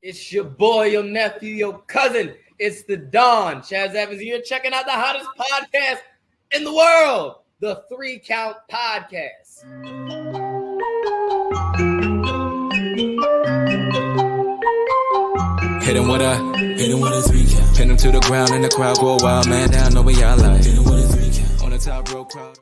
It's your boy, your nephew, your cousin. It's the Don. Chaz Evans. You're checking out the hottest podcast in the world, the 3 Count Podcast. Hit him with a 3 count. Pin him to the ground and the crowd go wild, man down, know what y'all like. Hit him with a 3 count. On the top row crowd.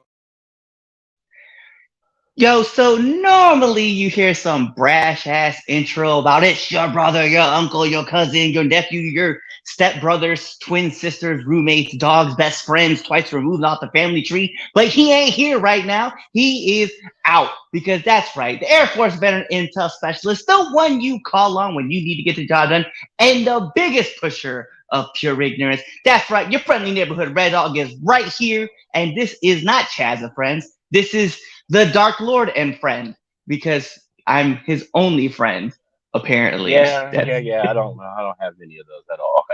Yo, so normally you hear some brash ass intro about it's your brother, your uncle, your cousin, your nephew, your stepbrothers, twin sisters, roommates, dogs, best friends, twice removed off the family tree. But he ain't here right now. He is out because that's right. The Air Force veteran intel specialist, the one you call on when you need to get the job done, and the biggest pusher of pure ignorance. That's right. Your friendly neighborhood Red Dog is right here. And this is not Chaz and Friends. This is the Dark Lord and friend, because I'm his only friend, apparently. Yeah. I don't have any of those at all.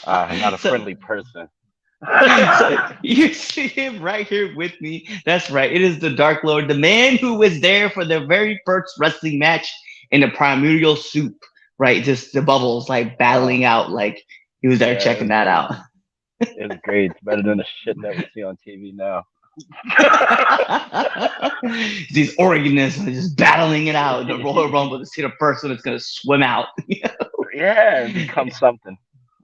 I'm not a friendly person. So you see him right here with me. That's right. It is the Dark Lord, the man who was there for the very first wrestling match in the primordial soup. Right, just the bubbles like battling out. Like he was there checking that out. It's great. It's better than the shit that we see on TV now. These organisms are just battling it out in the Royal Rumble to see the first one that's gonna swim out. Yeah, it becomes something.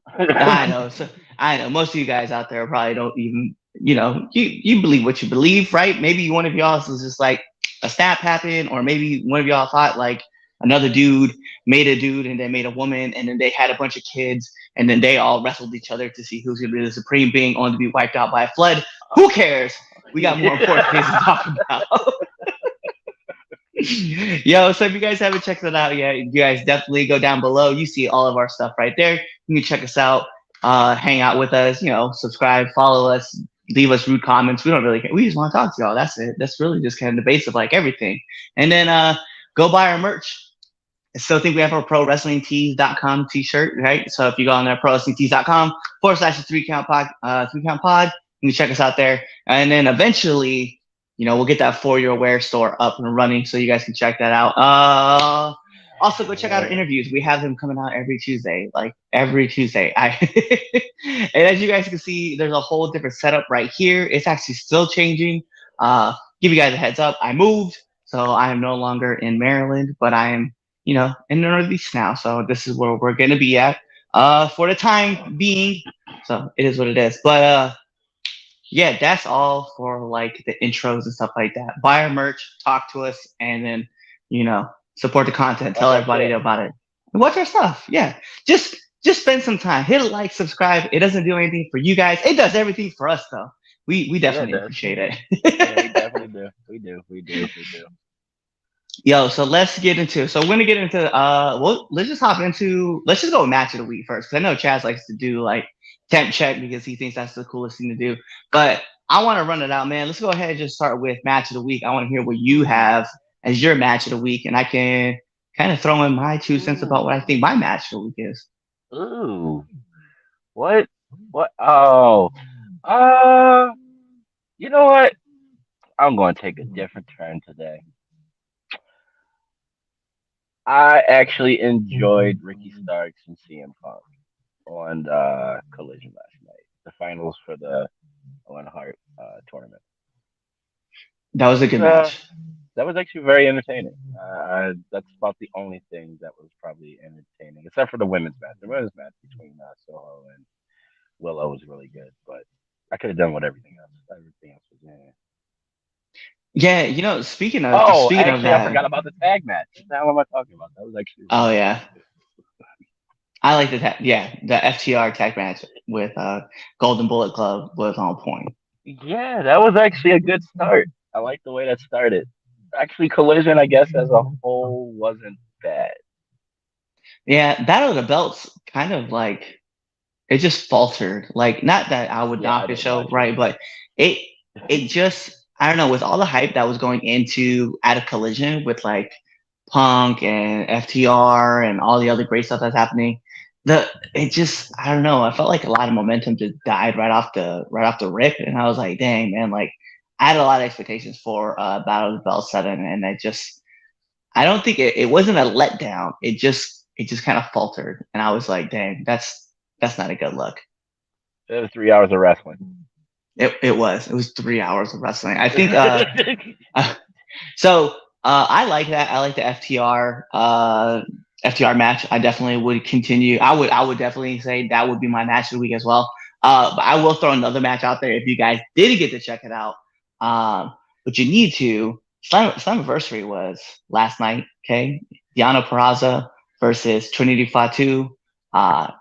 I know. So I know most of you guys out there probably don't even, you believe what you believe, right? Maybe one of y'all was just like a snap happened, or maybe one of y'all thought like another dude made a dude and then made a woman, and then they had a bunch of kids, and then they all wrestled each other to see who's gonna be the supreme being, only to be wiped out by a flood. Who cares? We got more important things to talk about. Yo, so if you guys haven't checked it out yet, you guys definitely go down below. You see all of our stuff right there. You can check us out, hang out with us, subscribe, follow us, leave us rude comments. We don't really care. We just want to talk to y'all. That's it. That's really just kind of the base of like everything. And then go buy our merch. I still think we have our ProWrestlingTees.com t-shirt, right? So if you go on there, ProWrestlingTees.com/3 count pod, you can check us out there. And then eventually, we'll get that For Your Wear store up and running, so you guys can check that out. Also, go check out our interviews. We have them coming out every Tuesday, And as you guys can see, there's a whole different setup right here. It's actually still changing. Give you guys a heads up. I moved, so I am no longer in Maryland, but I am, in the Northeast now. So this is where we're going to be at for the time being. So it is what it is. But yeah, that's all for like the intros and stuff like that. Buy our merch, talk to us, and then, support the content. Tell everybody about it. And watch our stuff. Yeah. Just spend some time. Hit a like, subscribe. It doesn't do anything for you guys. It does everything for us though. We definitely appreciate it. Yeah, we definitely do. We do. Yo, so let's get into. So we're gonna get into. Let's just go with match of the week first, because I know Chaz likes to do like temp check because he thinks that's the coolest thing to do. But I want to run it out, man. Let's go ahead and just start with match of the week. I want to hear what you have as your match of the week, and I can kind of throw in my 2 cents about what I think my match of the week is. Ooh, what? Oh, you know what? I'm going to take a different turn today. I actually enjoyed Ricky Starks and CM Punk on Collision last night, the finals for the Owen Hart tournament. That was a good match. That was actually very entertaining. That's about the only thing that was probably entertaining, except for the women's match. The women's match between Soho and Willow was really good, but I could have done with everything else. Everything else was in. Yeah, speaking of that, I forgot about the tag match. Now what am I talking about? That was actually. Oh yeah, I like the FTR tag match with Golden Bullet Club was on point. Yeah, that was actually a good start. I like the way that started. Actually, Collision, I guess, as a whole, wasn't bad. Yeah, Battle of the Belts kind of like it just faltered. Like, not that I would knock the show, right? But it just. I don't know, with all the hype that was going into at a Collision with like Punk and FTR and all the other great stuff that's happening, the it just I don't know. I felt like a lot of momentum just died right off the rip, and I was like, dang man, like I had a lot of expectations for Battle of the Bell 7, and I don't think it wasn't a letdown. It just kind of faltered, and I was like, dang, that's not a good look. It was 3 hours of wrestling. It was 3 hours of wrestling. I think so I like that. I like the FTR match. I definitely would continue. I would definitely say that would be my match of the week as well. But I will throw another match out there if you guys didn't get to check it out. But you need to. Slammiversary was last night. Okay, Diana Peraza versus Trinity Fatu.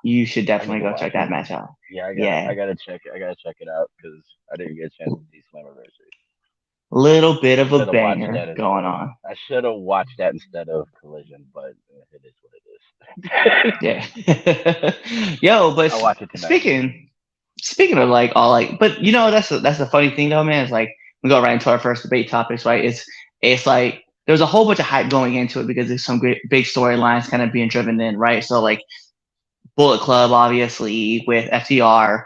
You should I definitely need to go watch check it. that match out. Yeah, Yeah, I gotta check it out because I didn't get a chance to see Slammiversary. little bit I of a should have watched banger that going instead. on. I should have watched that instead of Collision, but it is what it is. Yeah. Yo, but I'll watch it tonight. speaking of like all like, but that's the funny thing though, man. It's like we go right into our first debate topics, right? It's like there's a whole bunch of hype going into it because there's some great big storylines kind of being driven in, right? So like Bullet Club, obviously with FTR,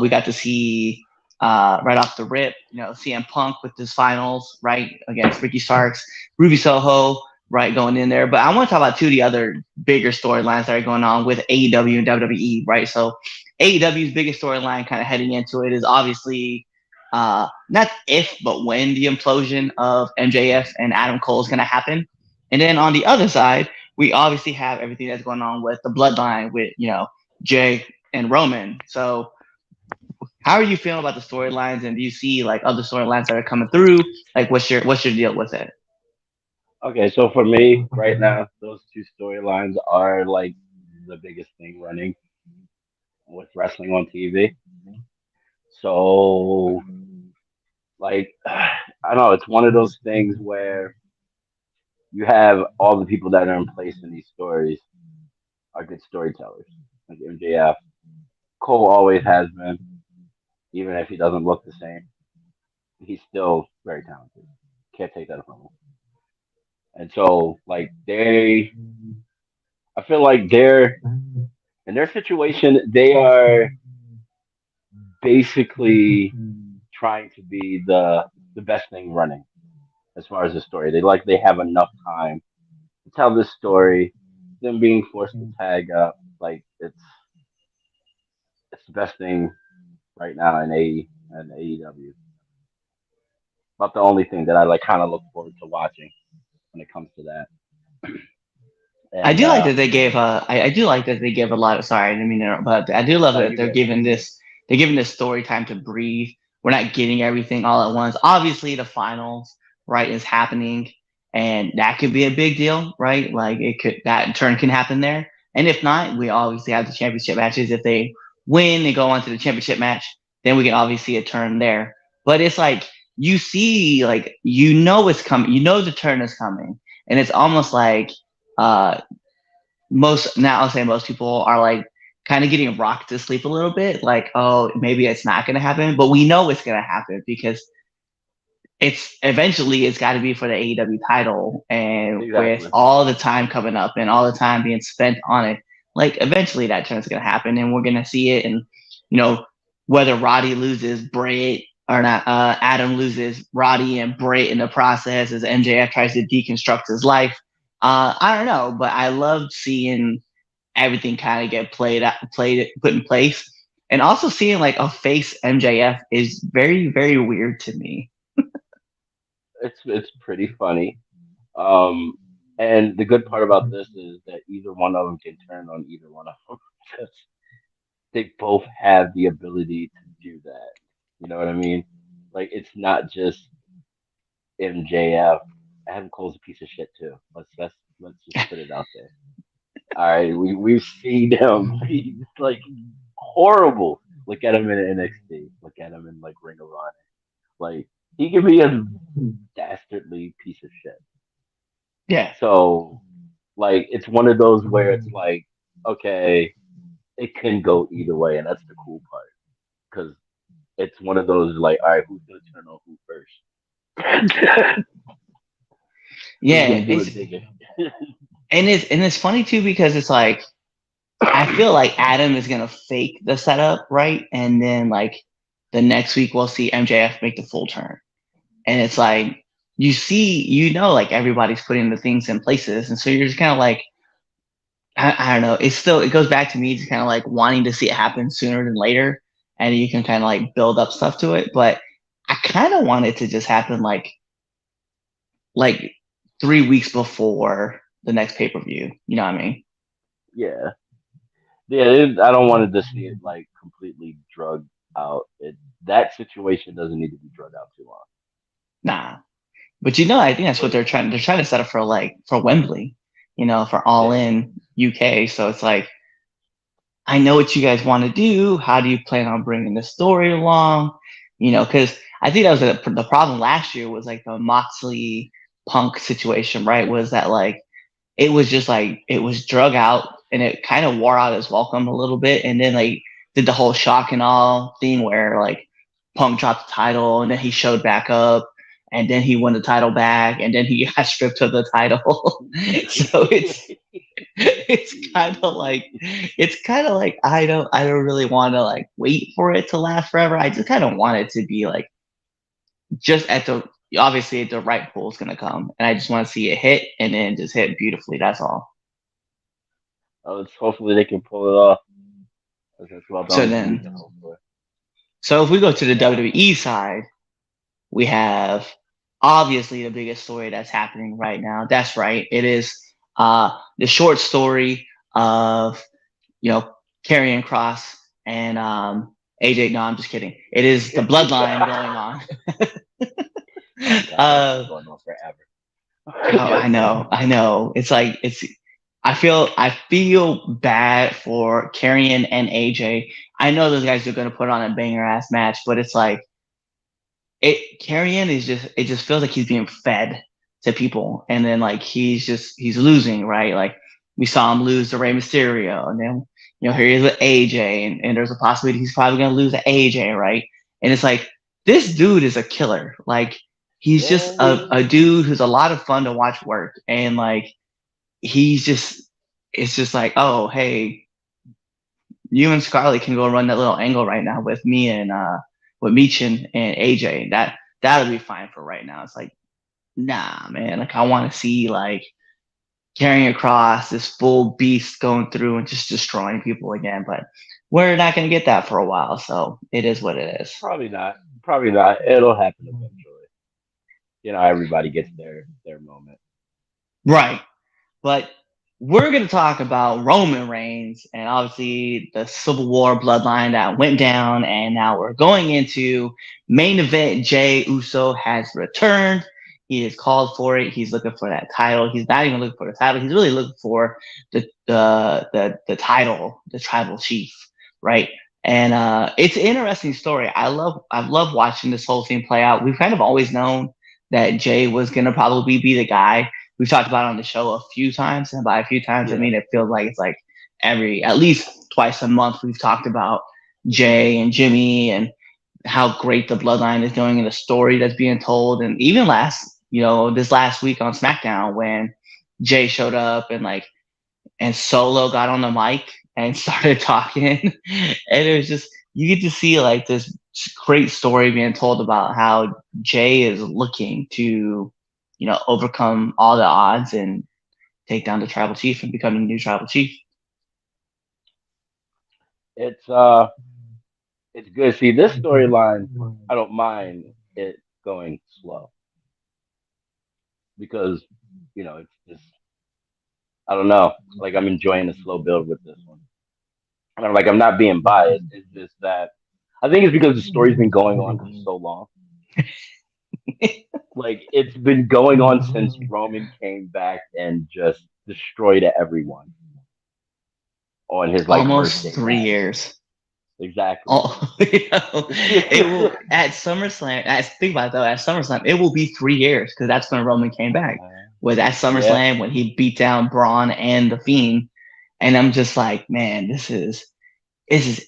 we got to see right off the rip, CM Punk with his finals, right, against Ricky Starks, Ruby Soho, right, going in there. But I want to talk about two of the other bigger storylines that are going on with AEW and WWE, right? So AEW's biggest storyline kind of heading into it is obviously not if, but when the implosion of MJF and Adam Cole is going to happen. And then on the other side, we obviously have everything that's going on with the bloodline with, Jay and Roman. So how are you feeling about the storylines, and do you see like other storylines that are coming through? Like what's your deal with it? Okay, so for me right now, those two storylines are like the biggest thing running with wrestling on TV. So like I don't know, it's one of those things where you have all the people that are in place in these stories are good storytellers. Like MJF. Cole always has been, even if he doesn't look the same. He's still very talented. Can't take that from him. And so like I feel like they're in their situation, they are basically trying to be the best thing running as far as the story. They have enough time to tell this story. Them being forced to tag up, like it's the best thing right now in AEW. About the only thing that I like kind of look forward to watching when it comes to that. I And do like that they gave I do like that they give a lot of sorry, I didn't mean to interrupt, but I do love no, that you good. they're giving this story time to breathe. We're not getting everything all at once. Obviously the finals, right, is happening, and that could be a big deal, right? Like it could that turn can happen there. And if not, we obviously have the championship matches. If they win and go on to the championship match, then we can obviously see a turn there. But it's like you see, like it's coming, the turn is coming. And it's almost like uh most now I'll say most people are like kind of getting rocked to sleep a little bit, like, oh, maybe it's not gonna happen, but we know it's gonna happen because it's got to be for the AEW title, and with Exactly. all the time coming up and all the time being spent on it, like eventually that turn's gonna happen, and we're gonna see it, and you know whether Roddy loses Bray or not, Adam loses Roddy and Bray in the process as MJF tries to deconstruct his life. I don't know, but I loved seeing everything kind of get put in place, and also seeing like a face MJF is very, very weird to me. It's pretty funny. Um, and the good part about this is that either one of them can turn on either one of them. Because they both have the ability to do that. You know what I mean? Like it's not just MJF. Adam Cole's a piece of shit too. Let's just put it out there. All right, we've seen him. He's like horrible. Look at him in NXT. Look at him in like Ring of Honor. Like he can be a dastardly piece of shit. Yeah. So like it's one of those where it's like okay, it can go either way, and that's the cool part because it's one of those like all right, who's gonna turn on who first? Who's Yeah, gonna do it bigger? and it's funny too because it's like I feel like Adam is gonna fake the setup, right? And then like the next week we'll see MJF make the full turn. And it's like you see, like everybody's putting the things in places, and so you're just kind of like, I don't know. It goes back to me just kind of like wanting to see it happen sooner than later, and you can kind of like build up stuff to it. But I kind of want it to just happen like 3 weeks before the next pay per view. You know what I mean? Yeah, yeah. I don't want to just see it like completely drugged out. That situation doesn't need to be drugged out too long. Nah, but I think that's what they're trying. They're trying to set up for Wembley, for All Yeah. In UK. So it's like, I know what you guys want to do. How do you plan on bringing the story along? Because I think that was the problem last year was like the Moxley Punk situation, right? Was that like it was just like it was drug out and it kind of wore out his welcome a little bit, and then like did the whole shock and all thing where like Punk dropped the title and then he showed back up and then he won the title back and then he got stripped of the title. So it's kind of like I don't really want to like wait for it to last forever. I just kind of want it to be like just obviously the right pool is gonna come, and I just want to see it hit and then just hit beautifully. That's all. Hopefully they can pull it off. That's about the So only thing we then, can hope for. so if we go to the Yeah. WWE side, we have obviously the biggest story that's happening right now. That's right. It is the short story of Karrion Cross and AJ. No, I'm just kidding. It is the bloodline going on. Oh God, that's going on Oh, forever. I know. It's like I feel bad for Karrion and AJ. I know those guys are going to put on a banger ass match, but it's like Karrion it just feels like he's being fed to people, and then like he's losing, right? Like we saw him lose to Rey Mysterio, and then here he is with AJ, and there's a possibility he's probably going to lose to AJ, right? And it's like this dude is a killer. Like he's just Yeah. a dude who's a lot of fun to watch work, and like it's just like, oh hey, you and Scarlett can go run that little angle right now with me and with Meechin and AJ. That'll be fine for right now. It's like, nah, man. Like I want to see like carrying across this full beast going through and just destroying people again. But we're not gonna get that for a while, so it is what it is. Probably not. Probably not. It'll happen eventually. Everybody gets their moment. Right. But we're going to talk about Roman Reigns and obviously the Civil War bloodline that went down. And now we're going into main event. Jey Uso has returned. He is called for it. He's looking for that title. He's not even looking for the title. He's really looking for the title, the tribal chief, right? And it's an interesting story. I've loved watching this whole thing play out. We've kind of always known that Jey was going to probably be the guy. We've talked about it on the show a few times, and by a few times, I mean it feels like it's like at least twice a month we've talked about Jey and Jimmy and how great the bloodline is doing and the story that's being told. And even this last week on SmackDown when Jey showed up and Solo got on the mic and started talking, and it was just you get to see like this great story being told about how Jey is looking to overcome all the odds and take down the tribal chief and become the new tribal chief. It's it's good. See, this storyline, I don't mind it going slow because it's just I don't know. Like I'm enjoying the slow build with this one. And I'm not being biased. It's just that I think it's because the story's been going on for so long. Like it's been going on since Roman came back and just destroyed everyone on his Almost birthday 3 years. Exactly. Oh, it will at SummerSlam. Think about it though. At SummerSlam, it will be 3 years because that's when Roman came back. Was at SummerSlam when he beat down Braun and the Fiend, and I'm just like, man, this is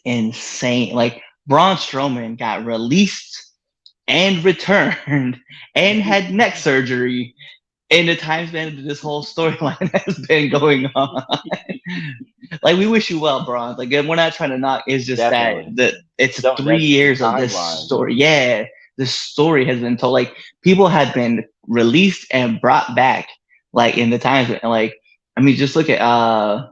insane. Like Braun Strowman got released and returned and had neck surgery in the time span that this whole storyline has been going on. Like, we wish you well, Bron. Like, we're not trying to knock. It's just Definitely. that it's No, 3 years the of this timeline. story. Yeah, this story has been told. Like, people had been released and brought back. Like, in the times, and like, I mean, just look at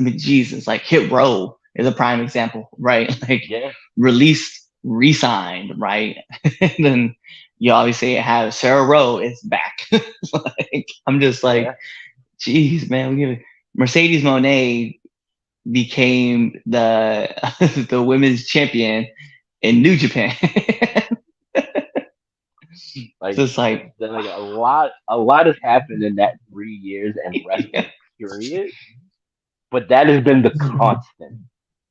Jesus. Like, Hit Row is a prime example, right? Like, Yeah. released, re-signed, right? And then you obviously have Sarah Rowe is back. Like, I'm just like, Yeah. geez, man, Mercedes Monet became the the women's champion in New Japan. Like, So it's like, like a lot has happened in that 3 years and wrestling period, but that has been the constant.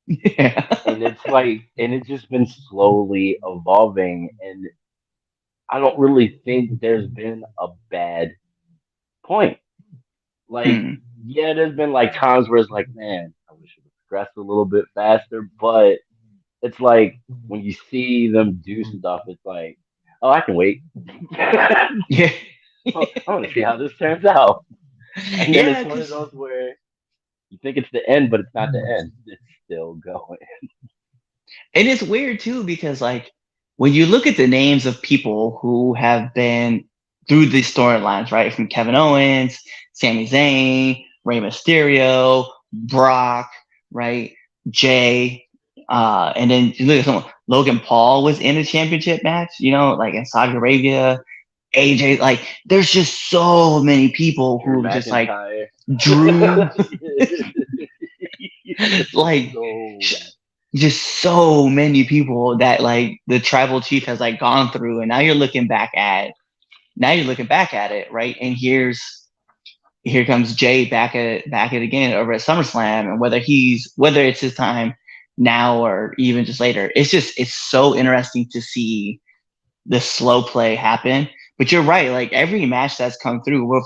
yeah. And it's like, and it's just been slowly evolving. And I don't really think there's been a bad point. Like, Hmm. yeah, there's been like times where it's like, man, I wish it would progress a little bit faster. But it's like when you see them do stuff, it's like, oh, I can wait. I Yeah. want to see how this turns out. And then Yeah, it's one of those where you think it's the end, but it's not the end. It's still going. and it's weird too because, like, when you look at the names of people who have been through these storylines, right, from Kevin Owens, Sami Zayn, Rey Mysterio, Brock, right, Jay, and then you look at someone. Logan Paul was in a championship match, like in Saudi Arabia. AJ, like, there's just so many people Drew who just like McIntyre. Drew, like, So just so many people that, like, the tribal chief has, like, gone through, and now you're looking back at it, right? And here comes Jay back at it again over at SummerSlam, and whether it's his time now or even just later, it's so interesting to see the slow play happen. But you're right, like, every match that's come through,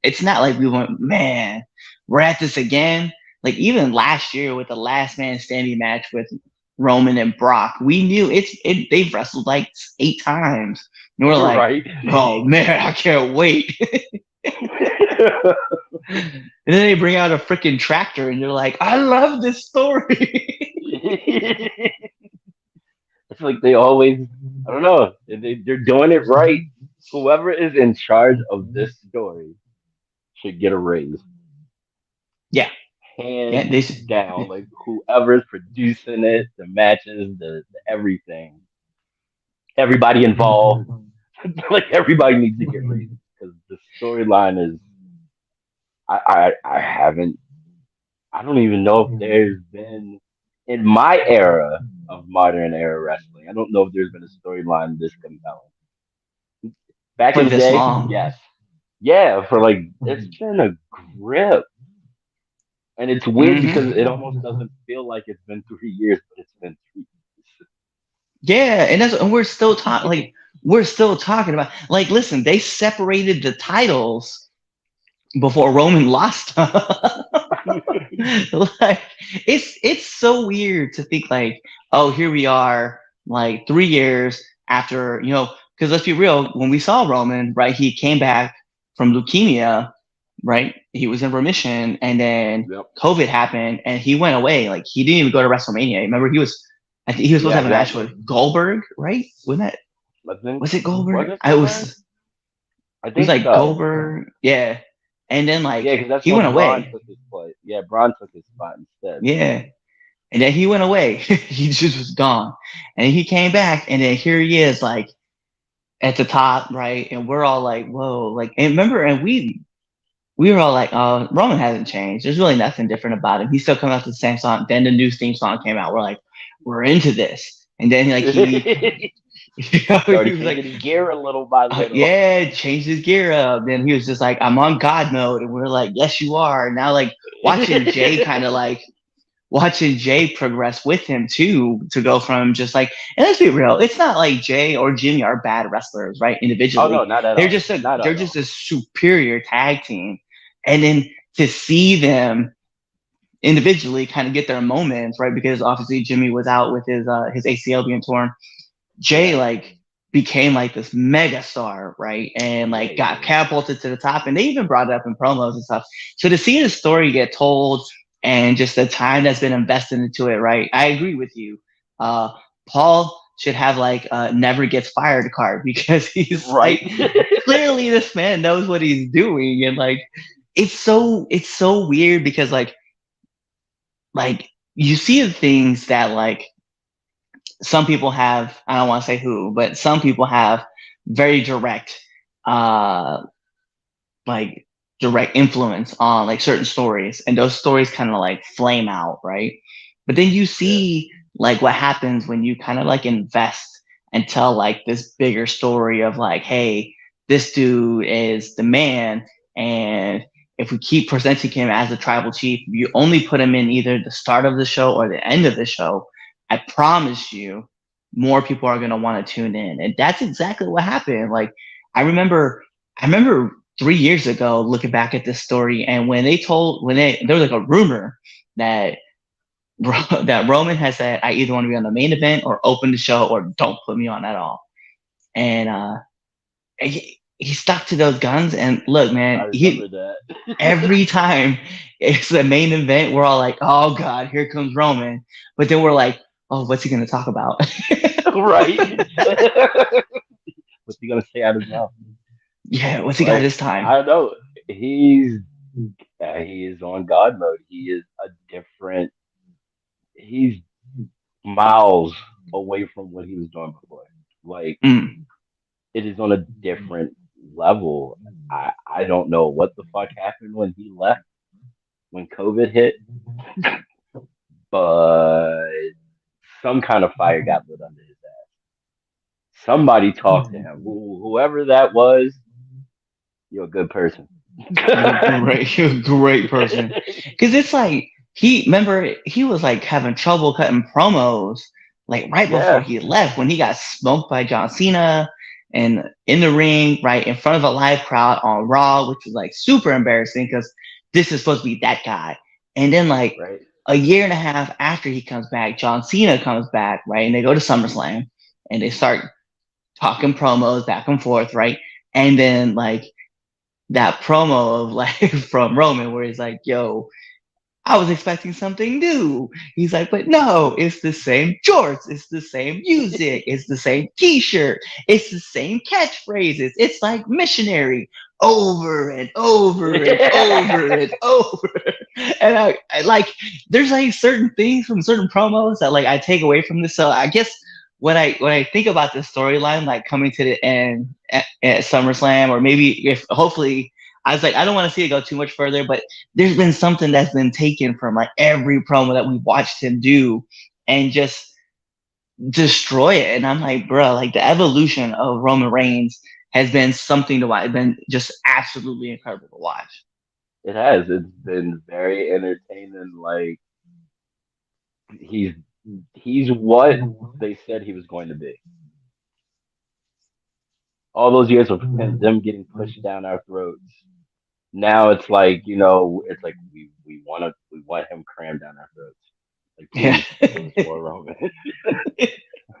it's not like we went, man, we're at this again. Like, even last year with the last man standing match with Roman and Brock, we knew they've wrestled like 8 times. And we're like, right. oh man, I can't wait. And then they bring out a freaking tractor and you're like, I love this story. It's like they always, I don't know, they're doing it right. Whoever is in charge of this story should get a raise. Yeah. Yeah, Hands down. Like, whoever's producing it, the matches, the everything, everybody involved, like, everybody needs to get raises because the storyline is, I haven't, I don't even know if there's been, in my era of modern era wrestling, I don't know if there's been a storyline this compelling. Back for in the this day, long. yes. Yeah, for like, it's been a grip. And it's weird because it almost doesn't feel like it's been 3 years, but it's been 3 years. Yeah, and we're still talking about, like, listen, they separated the titles before Roman lost. Like, it's so weird to think, like, oh, here we are, like, 3 years after, because let's be real, when we saw Roman, right, he came back from leukemia, right? He was in remission, and then Yep. COVID happened, and he went away. Like, he didn't even go to WrestleMania. Remember, I think he was supposed to have a match with Goldberg, right? Wasn't that? Was it Goldberg? I It was like so. Goldberg, yeah. And then, like, Yeah, because that's he when went Braun away. took his place. Yeah, Braun took his spot instead. Yeah. And then he went away. He just was gone. And he came back, and then here he is, like, at the top, right? And we're all like, whoa. Like, and remember, and we were all like, oh, Roman hasn't changed. There's really nothing different about him. He's still coming out to the same song. Then the new theme song came out. We're like, we're into this. And then, like, he started was like, his gear a little by little. yeah, changed his gear up. Then he was just like, I'm on God mode. And we're like, yes, you are. Now, like, watching Jay progress with him too, to go from just like, and let's be real, it's not like Jay or Jimmy are bad wrestlers, right? Individually. Oh, no, not at all. They're just a superior tag team. And then to see them individually kind of get their moments, right? Because obviously Jimmy was out with his ACL being torn. Jay, like, became like this mega star, right? And like got catapulted to the top, and they even brought it up in promos and stuff. So to see the story get told and just the time that's been invested into it, right? I agree with you. Paul should have like a never gets fired card because he's Right. like clearly this man knows what he's doing, and like it's so weird because like you see the things that like some people have, I don't want to say who, but some people have very direct uh like direct influence on like certain stories, and those stories kind of like flame out, right? But then you Yeah. see like what happens when you kind of like invest and tell like this bigger story of like, hey, this dude is the man, and if we keep presenting him as a tribal chief, you only put him in either the start of the show or the end of the show, I promise you more people are going to want to tune in. And that's exactly what happened. Like I remember 3 years ago looking back at this story, and there was like a rumor that that Roman has said, I either want to be on the main event or open the show or don't put me on at all. And he stuck to those guns, and look, I man, remember that. every time it's the main event, we're all like, oh God, here comes Roman. But then we're like, oh, what's he gonna talk about? Right. What's he gonna say out of his mouth? Yeah, what's he got But this time? I don't know. He's he is on God mode. He is a different. He's miles away from what he was doing before. Like Mm. it is on a different level. I don't know what the fuck happened when he left when COVID hit, but some kind of fire got lit under his ass. Somebody talked to him. Whoever that was, you're a good person. You're a great person. Because it's like remember he was like having trouble cutting promos like right before Yeah, he left when he got smoked by John Cena and in the ring, right in front of a live crowd on Raw, which was like super embarrassing because this is supposed to be that guy. And then like right. a year and a half after he comes back, John Cena comes back, right? And they go to SummerSlam and they start talking promos back and forth, right? And then like that promo of like from Roman where he's like, yo, I was expecting something new. He's like, but no, it's the same jorts, it's the same music, it's the same t-shirt, it's the same catchphrases. It's like missionary over and over and over and over. And I like there's like certain things from certain promos that like I take away from this. So I guess when I think about the storyline like coming to the end at SummerSlam, or maybe if hopefully I was like, I don't want to see it go too much further, but there's been something that's been taken from like every promo that we've watched him do and just destroy it. And I'm like, bro, like the evolution of Roman Reigns has been something to watch. It's been just absolutely incredible to watch. It has. It's been very entertaining. Like he's he's what they said he was going to be. All those years of them getting pushed down our throats. Now it's like it's like we want him crammed down our throats. Like Yeah. please give us more Roman.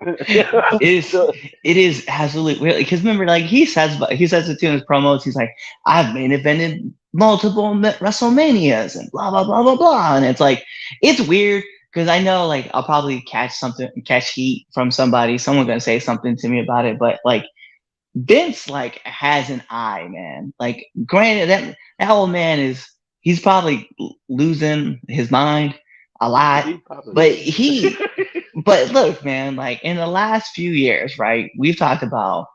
It is So, it is absolutely weird because remember like he says it too in his promos. He's like, I've main evented multiple WrestleManias and blah blah blah blah blah, and it's like it's weird because I know like I'll probably catch heat from someone's gonna say something to me about it, but like Vince like has an eye, man. Like granted that old man he's probably losing his mind a lot, he probably but is. but look, man, like in the last few years, right? We've talked about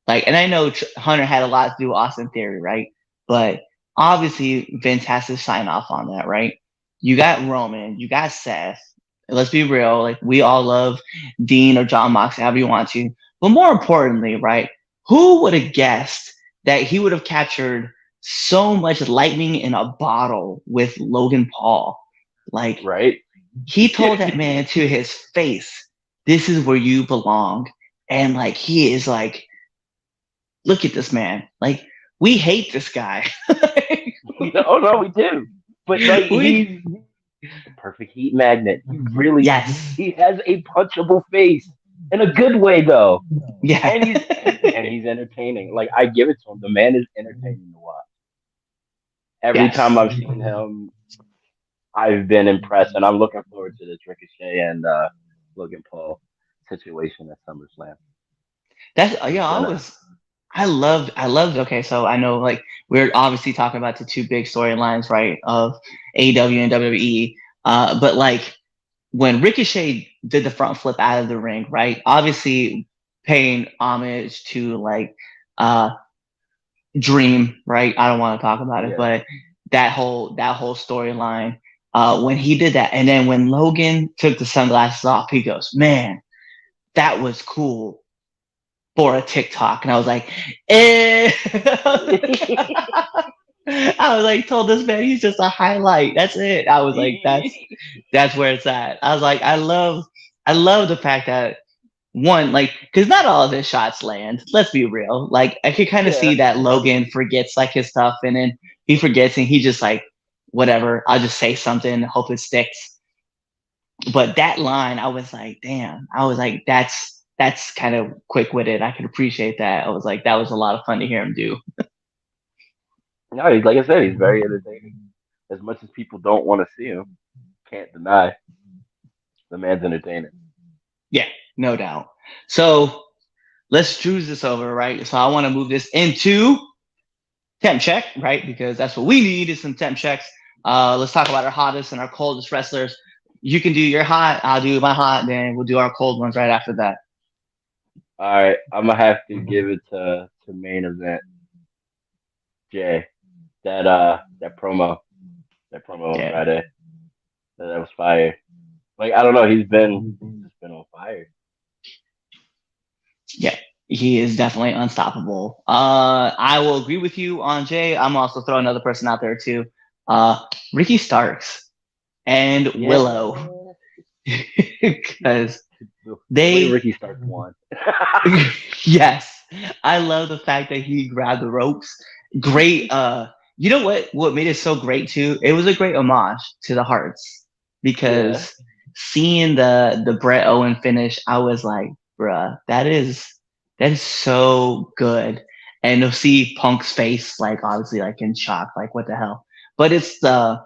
like, and I know Hunter had a lot to do with Austin Theory, right? But obviously Vince has to sign off on that, right? You got Roman, you got Seth. Let's be real, like we all love Dean or John Moxley, however you want to. But more importantly, right? Who would have guessed that he would have captured so much lightning in a bottle with Logan Paul? Like Right? he told that man to his face, this is where you belong. And like he is like, look at this man. Like we hate this guy. No, we do. But like we, he's a perfect heat magnet. He really yes. he has a punchable face. in a good way though. Yeah. And he's entertaining. Like I give it to him. The man is entertaining to watch. Every Yes. time I've seen him, I've been impressed, and I'm looking forward to this Ricochet and Logan Paul situation at SummerSlam. That's It's yeah. gonna, I loved. Okay, so I know like we're obviously talking about the two big storylines, right, of AEW and WWE. But like when Ricochet did the front flip out of the ring, right? Obviously paying homage to like uh Dream, right? I don't want to talk about it, yeah, but that whole storyline. When he did that, and then when Logan took the sunglasses off, he goes, "Man, that was cool for a TikTok," and I was like, "Eh." I was like, told this man he's just a highlight. That's it. I was like, that's where it's at. I was like, I love the fact that one, like, because not all of his shots land. Let's be real. Like, I could kind of yeah. see that Logan forgets like his stuff, and then he forgets, and he just like, whatever. I'll just say something, hope it sticks. But that line, I was like, damn. I was like, that's kind of quick witted. I could appreciate that. I was like, that was a lot of fun to hear him do. No, he's like I said, he's very entertaining. As much as people don't want to see him, can't deny the man's entertaining. Yeah, no doubt. So let's choose this over, right? So I want to move this into temp check, right? Because that's what we need is some temp checks. Let's talk about our hottest and our coldest wrestlers. You can do your hot, I'll do my hot, then we'll do our cold ones right after that. All right, I'm gonna have to give it to main event Jay. That promo on Yeah, Friday. That was fire. Like I don't know, he's just been on fire. yeah, he is definitely unstoppable. I will agree with you on Jay. I'm also throwing another person out there too. Uh, Ricky Starks and Willow, Yeah, because the way they Ricky Starks won. yes, I love the fact that he grabbed the ropes. Great. You know what made it so great too? It was a great homage to the Hearts Yeah, because seeing the Brett Owen finish, I was like, bruh, that is so good. And to see Punk's face, like obviously like in shock, like what the hell. But it's the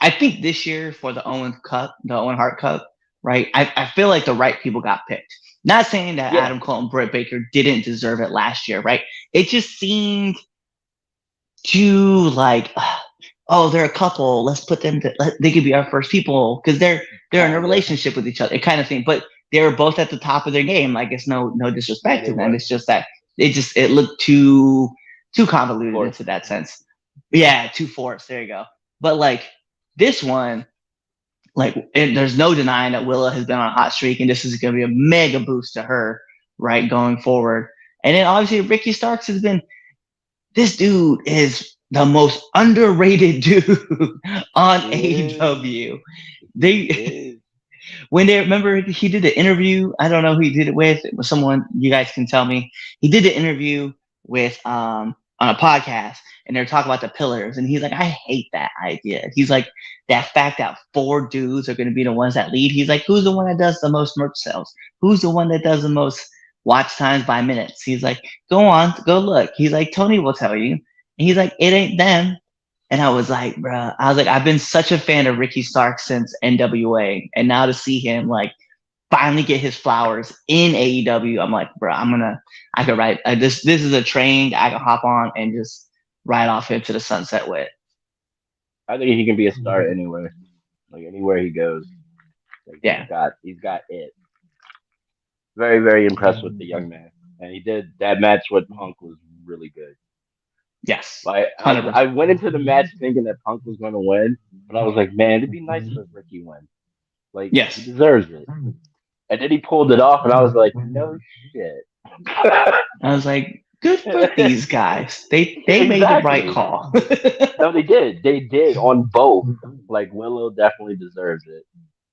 I think this year for the Owen Cup, the Owen Hart Cup, right? I feel like the right people got picked. Not saying that yeah. Adam Cole and Britt Baker didn't deserve it last year, right? It just seemed too like, oh, they're a couple. Let's put them. They could be our first people because they're in a Kind of. relationship with each other, kind of thing. But they were both at the top of their game. Like it's no Yeah, disrespect they to them. were. It's just that it looked too convoluted Forced. into that sense. Yeah, too forced. There you go. But like this one, like and there's no denying that Willa has been on a hot streak, and this is going to be a mega boost to her, right, going forward. And then obviously Ricky Starks has been. This dude is the most underrated dude on Yeah, AEW. he They is. when they remember he did the interview. I don't know who he did it with. It was someone you guys can tell me. He did the interview with on a podcast, and they're talking about the pillars, and he's like, I hate that idea. He's like that fact that four dudes are going to be the ones that lead. He's like, who's the one that does the most merch sales? Who's the one that does the most watch times by minutes? He's like, go on, go look. He's like, Tony will tell you. And he's like, it ain't them. And I was like, bruh, I was like, I've been such a fan of Ricky Stark since NWA. And now to see him like finally get his flowers in AEW, I'm like, bruh, I could ride. This is a train I can hop on and just ride off into the sunset with. I think he can be a star anywhere. Like anywhere he goes. Like Yeah. he's got it. Very, very impressed with the young man. And he did that match with Punk was really good. Yes. Like I 100%. went into the match thinking that Punk was gonna win, but I was like, man, it'd be nice if Ricky win. Like he Yes. deserves it. And then he pulled it off and I was like, no shit. I was like, good for these guys. They made the right Exactly. call. No, they did. They did on both. Like Willow definitely deserves it.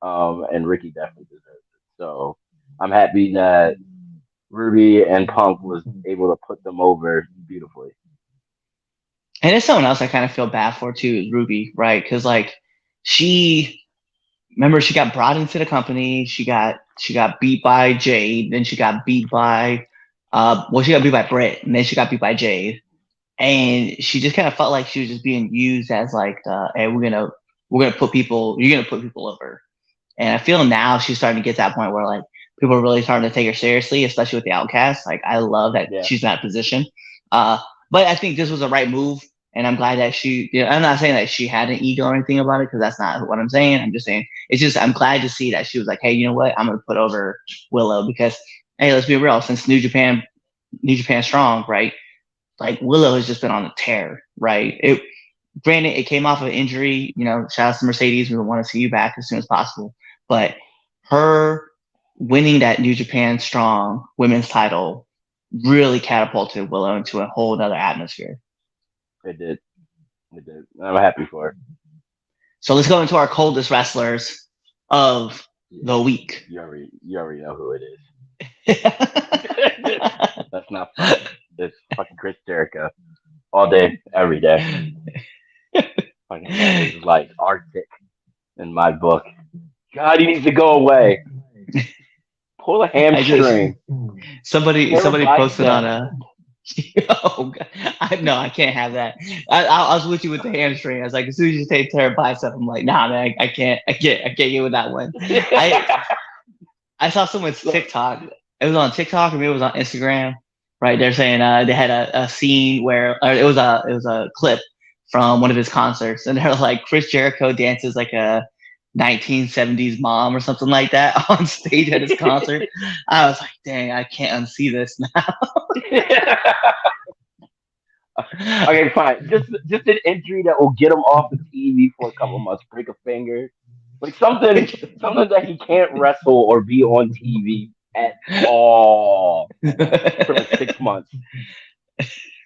And Ricky definitely deserves it. So I'm happy that Ruby and Punk was able to put them over beautifully. And it's someone else I kind of feel bad for too, is Ruby, right? Because like she remember she got brought into the company. She got beat by Jade. Then she got beat by she got beat by Britt, and then she got beat by Jade. And she just kind of felt like she was just being used as like, hey, we're gonna put people, you're gonna put people over. And I feel now she's starting to get to that point where like people are really starting to take her seriously, especially with the Outcast. Like I love that Yeah. she's in that position. But I think this was the right move, and I'm glad that she. I'm not saying that she had an ego or anything about it because that's not what I'm saying. I'm just saying it's just I'm glad to see that she was like, hey, you know what? I'm gonna put over Willow because hey, let's be real. Since New Japan Strong, right? Like Willow has just been on a tear, right? Granted, it came off of injury. Shout out to Mercedes. We want to see you back as soon as possible. But her winning that New Japan Strong women's title really catapulted Willow into a whole other atmosphere. It did. It did. I'm happy for her. So let's go into our coldest wrestlers of the week. You already know who it is. That's not funny. It's fucking Chris Jericho. All day, every day. Fucking man is like Arctic in my book. God, he needs to go away. Pull a hamstring. Somebody posted bicep. on a. Oh, God. I can't have that. I was with you with the hamstring. I was like, as soon as you say tear a bicep, I'm like, nah, man, I can't get with that one. I saw someone's TikTok. It was on TikTok or maybe it was on Instagram. Right, they're saying they had a scene where it was a clip from one of his concerts, and they're like Chris Jericho dances like a 1970s mom or something like that on stage at his concert. I was like, dang, I can't unsee this now. Okay, fine. Just an injury that will get him off the TV for a couple months. Break a finger, like something that he can't wrestle or be on TV at all for like 6 months.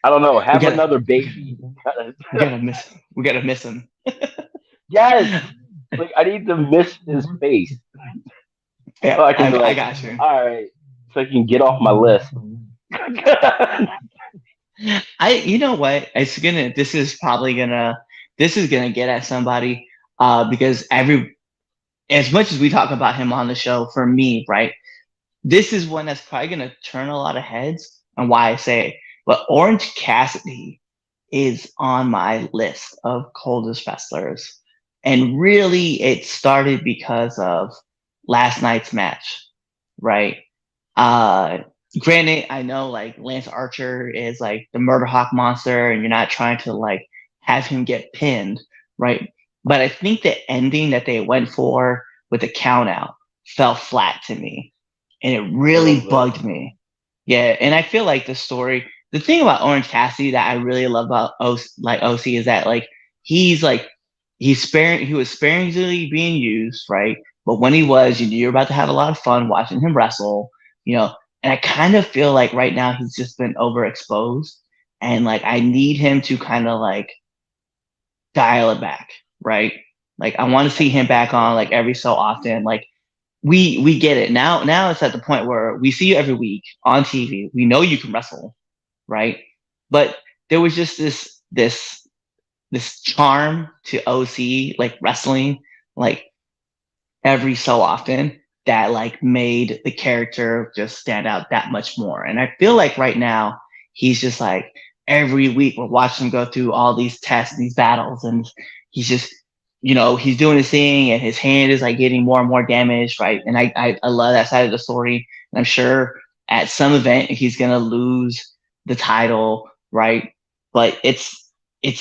I don't know. Have another baby. We gotta miss him. Yes. Like I need to miss his face. Yeah, So I can be I like, got you. all right, so I can get off my list. You know what? This is gonna get at somebody, because as much as we talk about him on the show, for me, right? This is one that's probably gonna turn a lot of heads, and why I say it. But Orange Cassidy is on my list of coldest wrestlers. And really, it started because of last night's match, right? Uh, Granted, I know like Lance Archer is like the Murder Hawk monster, and you're not trying to like have him get pinned, right? But I think the ending that they went for with the count out fell flat to me, and it really bugged me. Yeah, and I feel like the thing about Orange Cassidy that I really love about OC is that like he was sparingly being used, right? But when he was, you knew you were about to have a lot of fun watching him wrestle, you know. And I kind of feel like right now he's just been overexposed, and like I need him to kind of like dial it back, right? Like I want to see him back on like every so often. Like we get it now. Now it's at the point where we see you every week on TV. We know you can wrestle, right? But there was just this charm to OC like wrestling like every so often that like made the character just stand out that much more. And I feel like right now he's just like every week we're watching him go through all these tests, these battles, and he's just he's doing his thing and his hand is like getting more and more damaged, right? And I love that side of the story. And I'm sure at some event he's gonna lose the title, right? But it's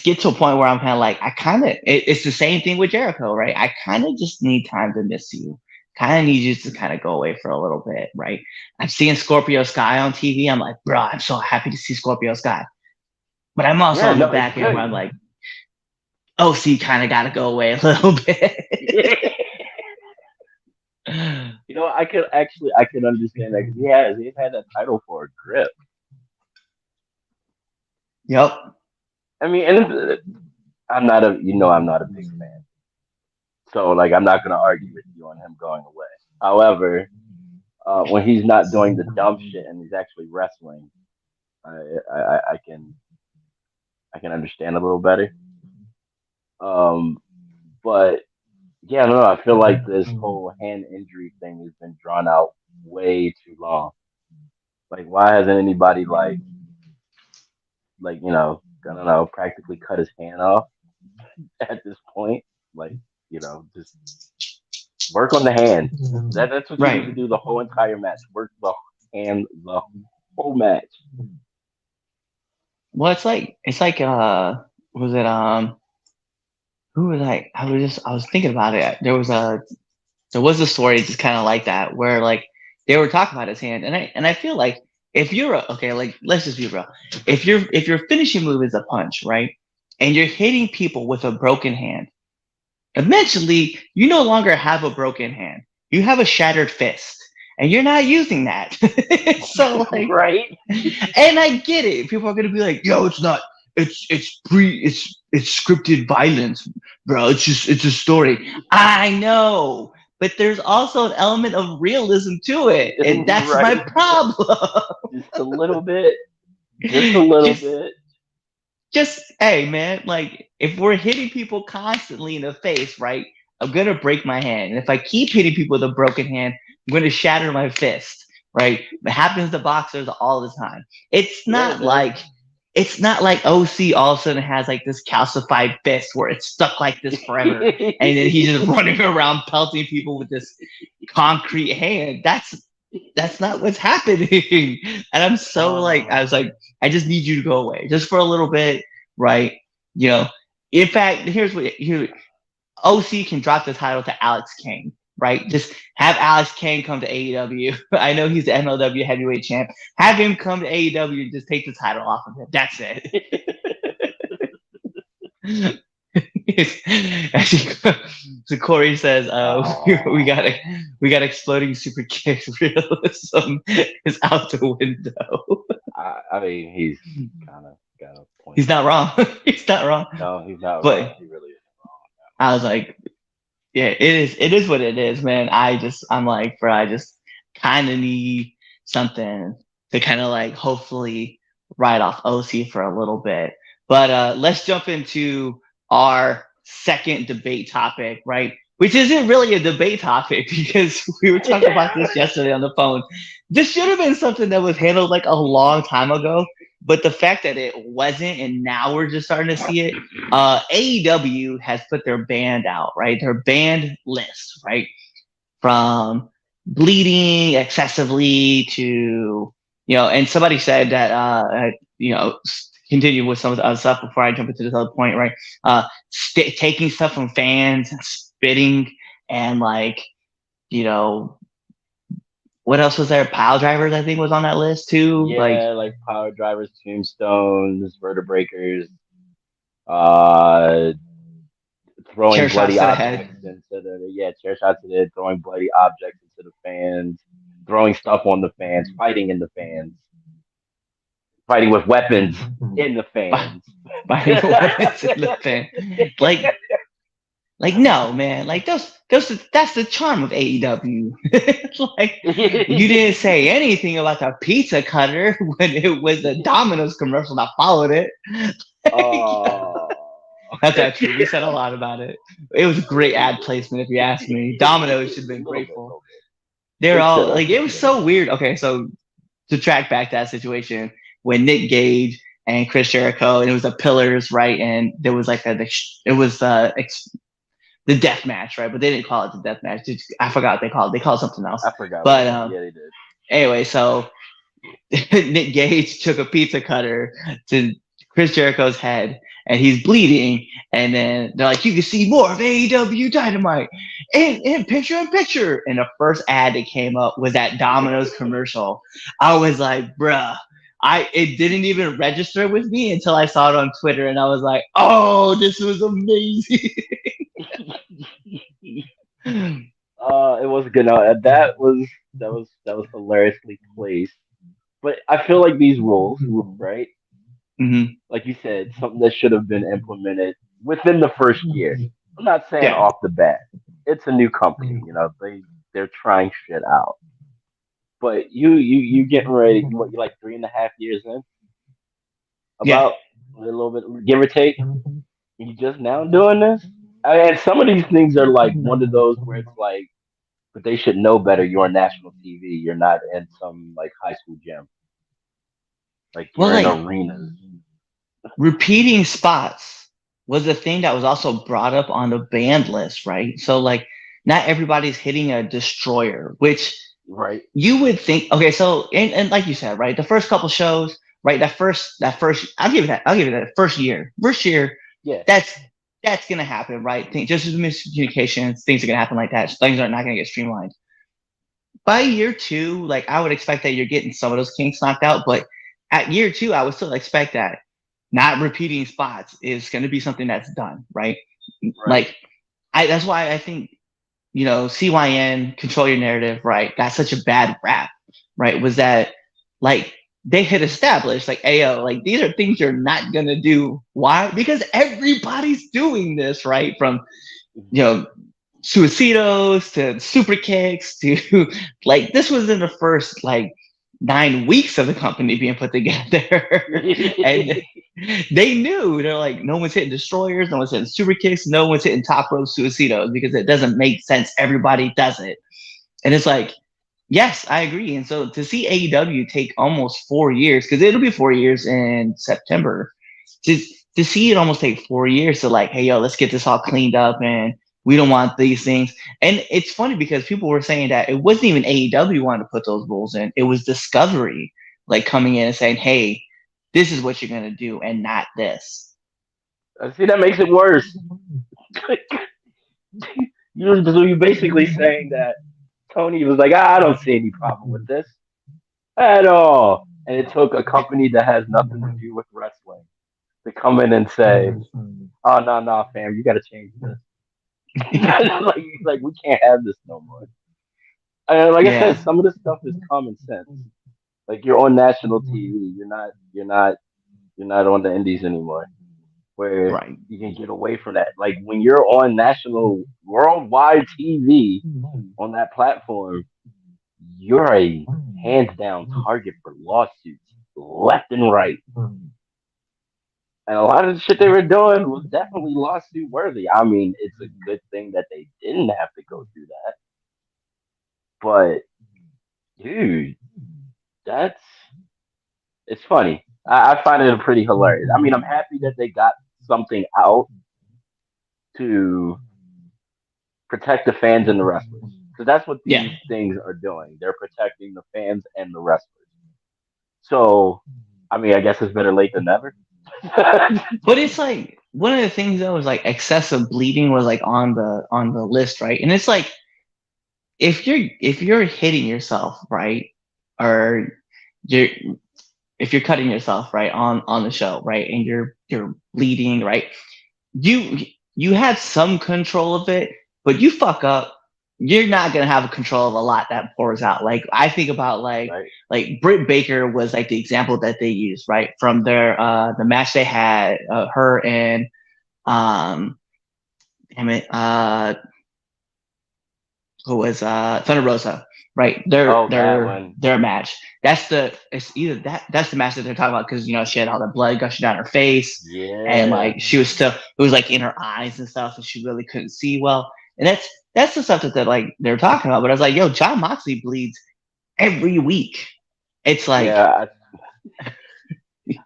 get to a point where I'm kind of like it's the same thing with Jericho, right? I kind of just need time to miss you. Kind of need you to kind of go away for a little bit, right? I'm seeing Scorpio Sky on TV. I'm like, bro, I'm so happy to see Scorpio Sky. But I'm also on the back end where I'm like, OC kind of got to go away a little bit. I can understand that because he's had that title for a grip. Yep. I mean, and I'm not a big fan, so like I'm not gonna argue with you on him going away. However, when he's not doing the dumb shit and he's actually wrestling, I can understand a little better. But Yeah, no, I feel like this whole hand injury thing has been drawn out way too long. Like, why hasn't anybody I don't know, practically cut his hand off at this point? Like, just work on the hand. That's what you need to Right. do the whole entire match. Work the hand the whole match. Well, it's like was it who was I was thinking about it. There was a story just kind of like that where like they were talking about his hand, and I feel like if you're okay, like let's just be real. If your finishing move is a punch, right, and you're hitting people with a broken hand, eventually you no longer have a broken hand. You have a shattered fist, and you're not using that. So like, Right? and I get it. People are gonna be like, "Yo, it's not. It's scripted violence, bro. It's a story." I know, but there's also an element of realism to it, and that's my Right. problem. Just a little bit. Just a little just, bit. just hey, man. Like if we're hitting people constantly in the face, right? I'm gonna break my hand, and if I keep hitting people with a broken hand, I'm gonna shatter my fist. Right? It happens to boxers all the time. It's Yeah, it not does. like it's not like OC all of a sudden has like this calcified fist where it's stuck like this forever, and then he's just running around pelting people with this concrete hand. That's not what's happening. And I'm so like, I was Oh. like, I just need you to go away just for a little bit, right? You know, in fact, here OC can drop the title to Alex Kane, right? Just have Alex Kane come to AEW. I know he's the MLW heavyweight champ. Have him come to AEW and just take the title off of him. That's it. So Corey says, we got Oh. exploding super kick realism is out the window." I mean, he's kind of got a point He's not there. wrong. He's not wrong. No, he's not wrong. But He really isn't I was like, yeah, it is. It is what it is, man. I'm like, bro, I just kind of need something to kind of like hopefully write off OC for a little bit. But let's jump into our second debate topic, right? Which isn't really a debate topic because we were talking about this yesterday on the phone. This should have been something that was handled like a long time ago, but the fact that it wasn't, and now we're just starting to see it. AEW has put their band out, right? Their band list, right? From bleeding excessively to, and somebody said that, continue with some of the other stuff before I jump into this other point, right? Taking stuff from fans, spitting, and like, you know, what else was there? Pile drivers, I think, was on that list too. Like, Yeah, like power drivers, tombstones, vertebreakers, uh, throwing chair bloody shots to the head. objects into chair shots to the head, throwing bloody objects into the fans, throwing stuff on the fans, fighting in the fans, fighting with weapons in the fans. By weapons in the fan. Like no, man. Like that's the charm of AEW. It's like you didn't say anything about the pizza cutter when it was the Domino's commercial that followed it. Oh. That's not true. We said a lot about it. It was a great ad placement, if you ask me. Domino's should have been grateful. They're They all should have. like, it was so weird. Okay, so to track back that situation when Nick Gage and Chris Jericho, and it was the Pillars, right? And there was like it was the death match, right? But they didn't call it the death match. I forgot what they called it. They called it something else. I forgot. But Yeah, they did. anyway, so Nick Gage took a pizza cutter to Chris Jericho's head, and he's bleeding. And then they're like, "You can see more of AEW Dynamite in picture in picture." And the first ad that came up was that Domino's commercial. I was like, "Bruh." It didn't even register with me until I saw it on Twitter, and I was like, "Oh, this was amazing." It was good. That was hilariously placed. But I feel like these rules, right? Mm-hmm. Like you said, something that should have been implemented within the first year. I'm not saying Yeah. off the bat. It's a new company, they're trying shit out. But you getting ready? What, you like 3.5 years in? Yeah. About a little bit, give or take. You just now doing this? And some of these things are like one of those where it's like, but they should know better. You're on national TV. You're not in some like high school gym. Like Well, you're in like arenas. repeating spots was a thing that was also brought up on the banned list, right? So like not everybody's hitting a destroyer, which Right. you would think. Okay, so and like you said, right, the first couple shows, right, that first I'll give it that first year Yeah. that's gonna happen, right? Just as miscommunications, things are gonna happen like that. Things are not gonna get streamlined by year two. Like I would expect that you're getting some of those kinks knocked out, but at year two I would still expect that not repeating spots is going to be something that's done, right? Right. Like that's why I think, CYN, control your narrative, right, got such a bad rap, right? Was that like they had established like, ayo, like these are things you're not gonna do. Why? Because everybody's doing this, right? From you know suicidos to super kicks to like this was in the first like 9 weeks of the company being put together. And they knew, they're like, no one's hitting destroyers, no one's hitting super kicks, no one's hitting top rope suicidos because it doesn't make sense. Everybody does it. And it's like, yes, I agree. And so to see AEW take almost 4 years, because it'll be 4 years in September, to, to see it almost take 4 years to like, hey, yo, let's get this all cleaned up and we don't want these things. And it's funny because people were saying that it wasn't even AEW wanting to put those rules in. It was Discovery like coming in and saying, hey, this is what you're going to do and not this. See, that makes it worse. You're basically saying that Tony was like, I don't see any problem with this at all. And it took a company that has nothing to do with wrestling to come in and say, oh, no, fam, you got to change this. like, we can't have this no more. And like I said, some of this stuff is common sense. Like you're on national TV, you're not on the indies anymore, where Right. you can get away from that. Like when you're on national, worldwide TV on that platform, you're a hands down target for lawsuits left and right. And a lot of the shit they were doing was definitely lawsuit worthy. I mean, it's a good thing that they didn't have to go through that. But dude, that's it's funny. I find it pretty hilarious. I mean, I'm happy that they got something out to protect the fans and the wrestlers. Because that's what these things are doing. They're protecting the fans and the wrestlers. So, I mean, I guess it's better late than never. But it's like one of the things though is like excessive bleeding was like on the list, right? And it's like if you're hitting yourself, right, or if you're cutting yourself, right, on the show, right, and you're bleeding, right, you have some control of it, but you fuck up, you're not gonna have control of a lot that pours out. Like I think about like Britt Baker was like the example that they used, right, from their the match they had, her and damn it, who was Thunder Rosa, right? Their match. It's either that's the match that they're talking about because she had all the blood gushing down her face, and like she was still, it was like in her eyes and stuff, and she really couldn't see well. And that's the stuff that they're talking about. But I was like, yo, Jon Moxley bleeds every week. It's like, yeah,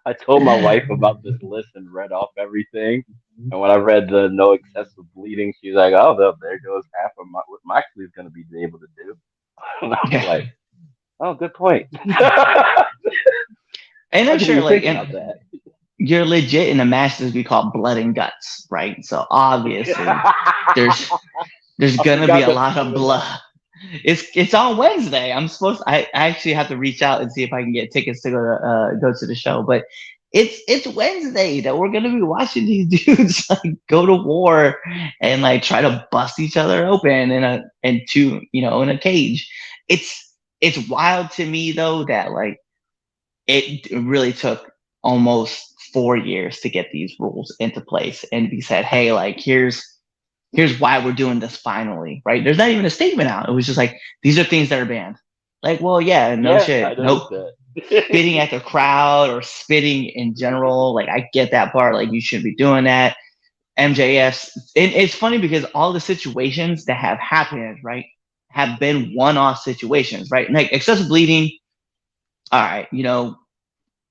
I told my wife about this list and read off everything. And when I read the no excessive bleeding, she's like, "Oh, there goes half of what Moxley's going to be able to do." And I was like, "Oh, good point." And I'm sure, like, you're legit in a match that we call blood and guts, right? So obviously, there's gonna be a lot of blood. It's on Wednesday. I actually have to reach out and see if I can get tickets to go to the show. But it's Wednesday that we're gonna be watching these dudes like go to war and like try to bust each other open in a cage. It's wild to me though that like it really took almost 4 years to get these rules into place and be said, hey, like here's why we're doing this finally, right? There's not even a statement out. It was just like, these are things that are banned. Like, well, shit. Nope. Spitting at the crowd or spitting in general. Like, I get that part. Like, you shouldn't be doing that. MJF's. And it's funny because all the situations that have happened, right, have been one-off situations, right? Like excessive bleeding. All right,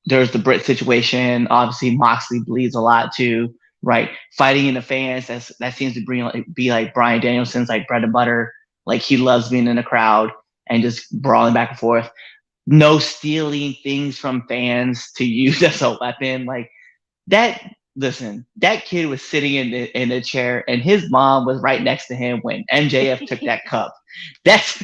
there's the Brit situation. Obviously, Moxley bleeds a lot too, right? Fighting in the fans. That seems to be like Bryan Danielson's like bread and butter. Like he loves being in the crowd and just brawling back and forth. No stealing things from fans to use as a weapon. Like that. Listen, that kid was sitting in the chair, and his mom was right next to him when MJF took that cup. That's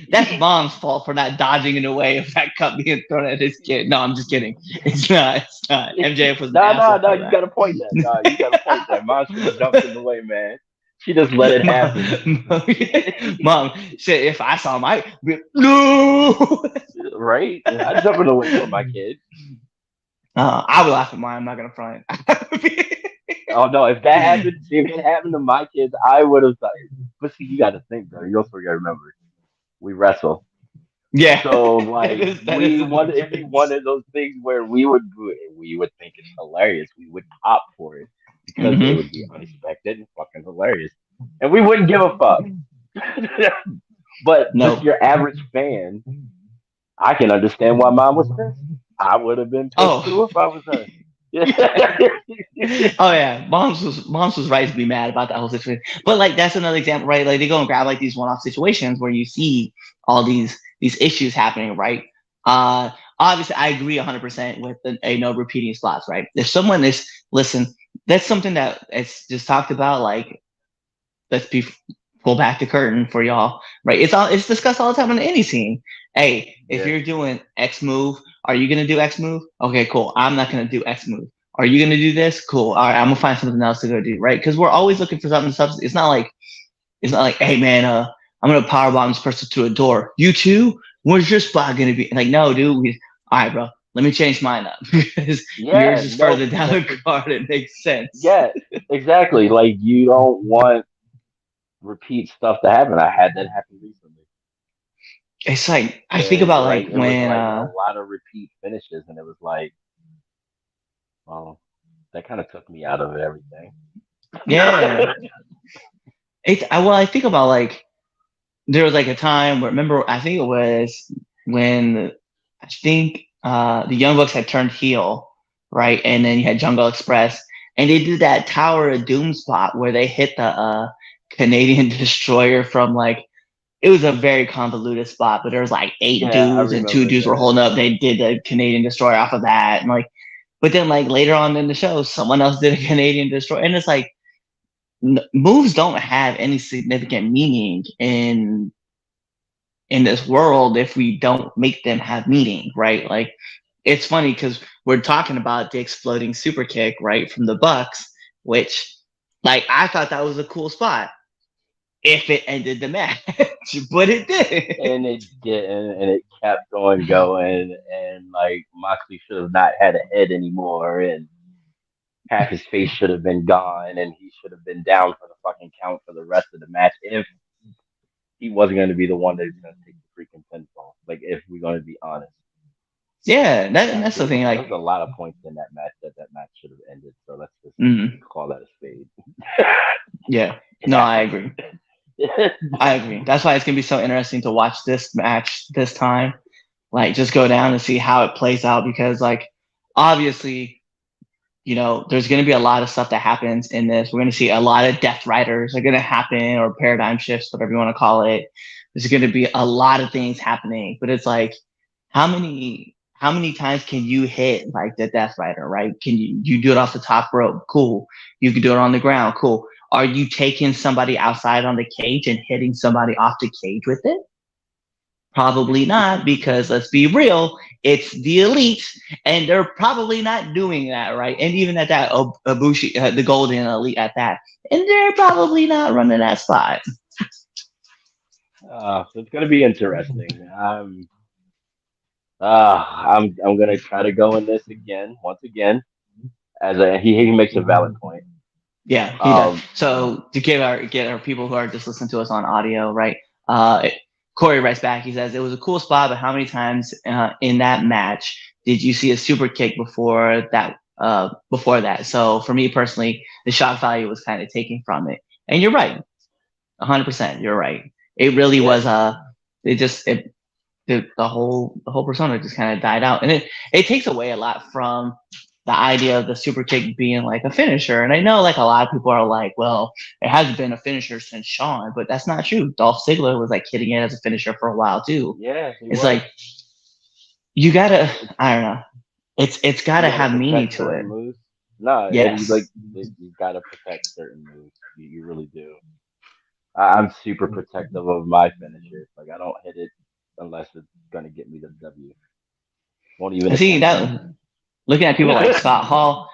that's mom's fault for not dodging in the way of that cup being thrown at his kid. No, I'm just kidding. It's not. It's not. MJF was No, no, no. for You that. got to point that. No, you got to point that. Mom should have jumped in the way, man. She just let it happen. Mom said, if I saw my no, Right? I jump in the way for my kid. I would laugh at mine. I'm not gonna front. Oh no, if that happened, see, if it happened to my kids, I would have thought. But see, you got to think, bro. You also got to remember, we wrestle. Yeah. So like, that is it'd be one of those things where we would think it's hilarious. We would pop for it because it would be unexpected and fucking hilarious, and we wouldn't give a fuck. But just your average fan, I can understand why mom was pissed. I would have been pissed too if I was her. Oh yeah, moms was right to be mad about that whole situation. But like that's another example, right? Like they go and grab like these one-off situations where you see all these issues happening, right? Obviously I agree 100% with a no repeating spots, right? If someone is listen, that's something that it's just talked about. Like let's pull back the curtain for y'all, right? It's discussed all the time on any scene. Hey, if you're doing X move, are you gonna do X move? Okay, cool. I'm not gonna do X move. Are you gonna do this? Cool. All right, I'm gonna find something else to go do, right? Because we're always looking for something to substitute. It's not like, hey man, I'm gonna powerbomb this person to a door. You too? Where's your spot gonna be? Like, no, dude. All right, bro. Let me change mine up because yours is further down the card. It makes sense. Yeah, exactly. Like you don't want repeat stuff to happen. I had that happen recently. It's like I think about like when a lot of repeat finishes, and it was like, well, that kind of took me out of everything. Yeah. I think about like there was like a time where remember I think it was when the Young Bucks had turned heel, right? And then you had Jungle Express, and they did that Tower of Doom spot where they hit the Canadian Destroyer from like. It was a very convoluted spot, but there was like 8 dudes and 2 dudes were holding up. They did the Canadian Destroyer off of that, and like, but then like later on in the show, someone else did a Canadian Destroyer, and it's like moves don't have any significant meaning in this world if we don't make them have meaning, right? Like, it's funny because we're talking about the exploding super kick, right, from the Bucks, which like I thought that was a cool spot. If it ended the match, but it did. And it didn't, and it kept on going, and like Moxley should have not had a head anymore, and half his face should have been gone, and he should have been down for the fucking count for the rest of the match if he wasn't going to be the one that was going to take the freaking pinfall. Like, if we're going to be honest. Yeah, that's the thing. Like, there's a lot of points in that match that match should have ended. So let's just call that a spade. Yeah, no, I agree. I agree. That's why it's gonna be so interesting to watch this match this time. Like, just go down and see how it plays out because, like, obviously, there's gonna be a lot of stuff that happens in this. We're gonna see a lot of Death Riders are gonna happen, or paradigm shifts, whatever you want to call it. There's gonna be a lot of things happening, but it's like, how many times can you hit like the Death Rider? Right? Can you do it off the top rope? Cool. You can do it on the ground. Cool. Are you taking somebody outside on the cage and hitting somebody off the cage with it? Probably not, because let's be real, it's the elite, and they're probably not doing that, right? And even at that, Ibushi, the Golden Elite at that, and they're probably not running that spot. So it's gonna be interesting. I'm gonna try to go in this once again, as he makes a valid point. Yeah, he does. So to get our people who are just listening to us on audio, right? Corey writes back. He says it was a cool spot, but how many times in that match did you see a super kick before that before that. So for me personally, the shock value was kind of taken from it. And you're right, 100%. You're right. It really was. The whole persona just kind of died out, and it takes away a lot from the idea of the super kick being like a finisher. And I know like a lot of people are like, well, it hasn't been a finisher since Shawn, but that's not true. Dolph Ziggler was like hitting it as a finisher for a while too. Yeah, it's like you gotta, I don't know. It's gotta have meaning to it. Moves. No, yes, you gotta protect certain moves. You really do. I'm super protective of my finisher. Like I don't hit it unless it's gonna get me the W. Won't even see that. Looking at people like Scott Hall,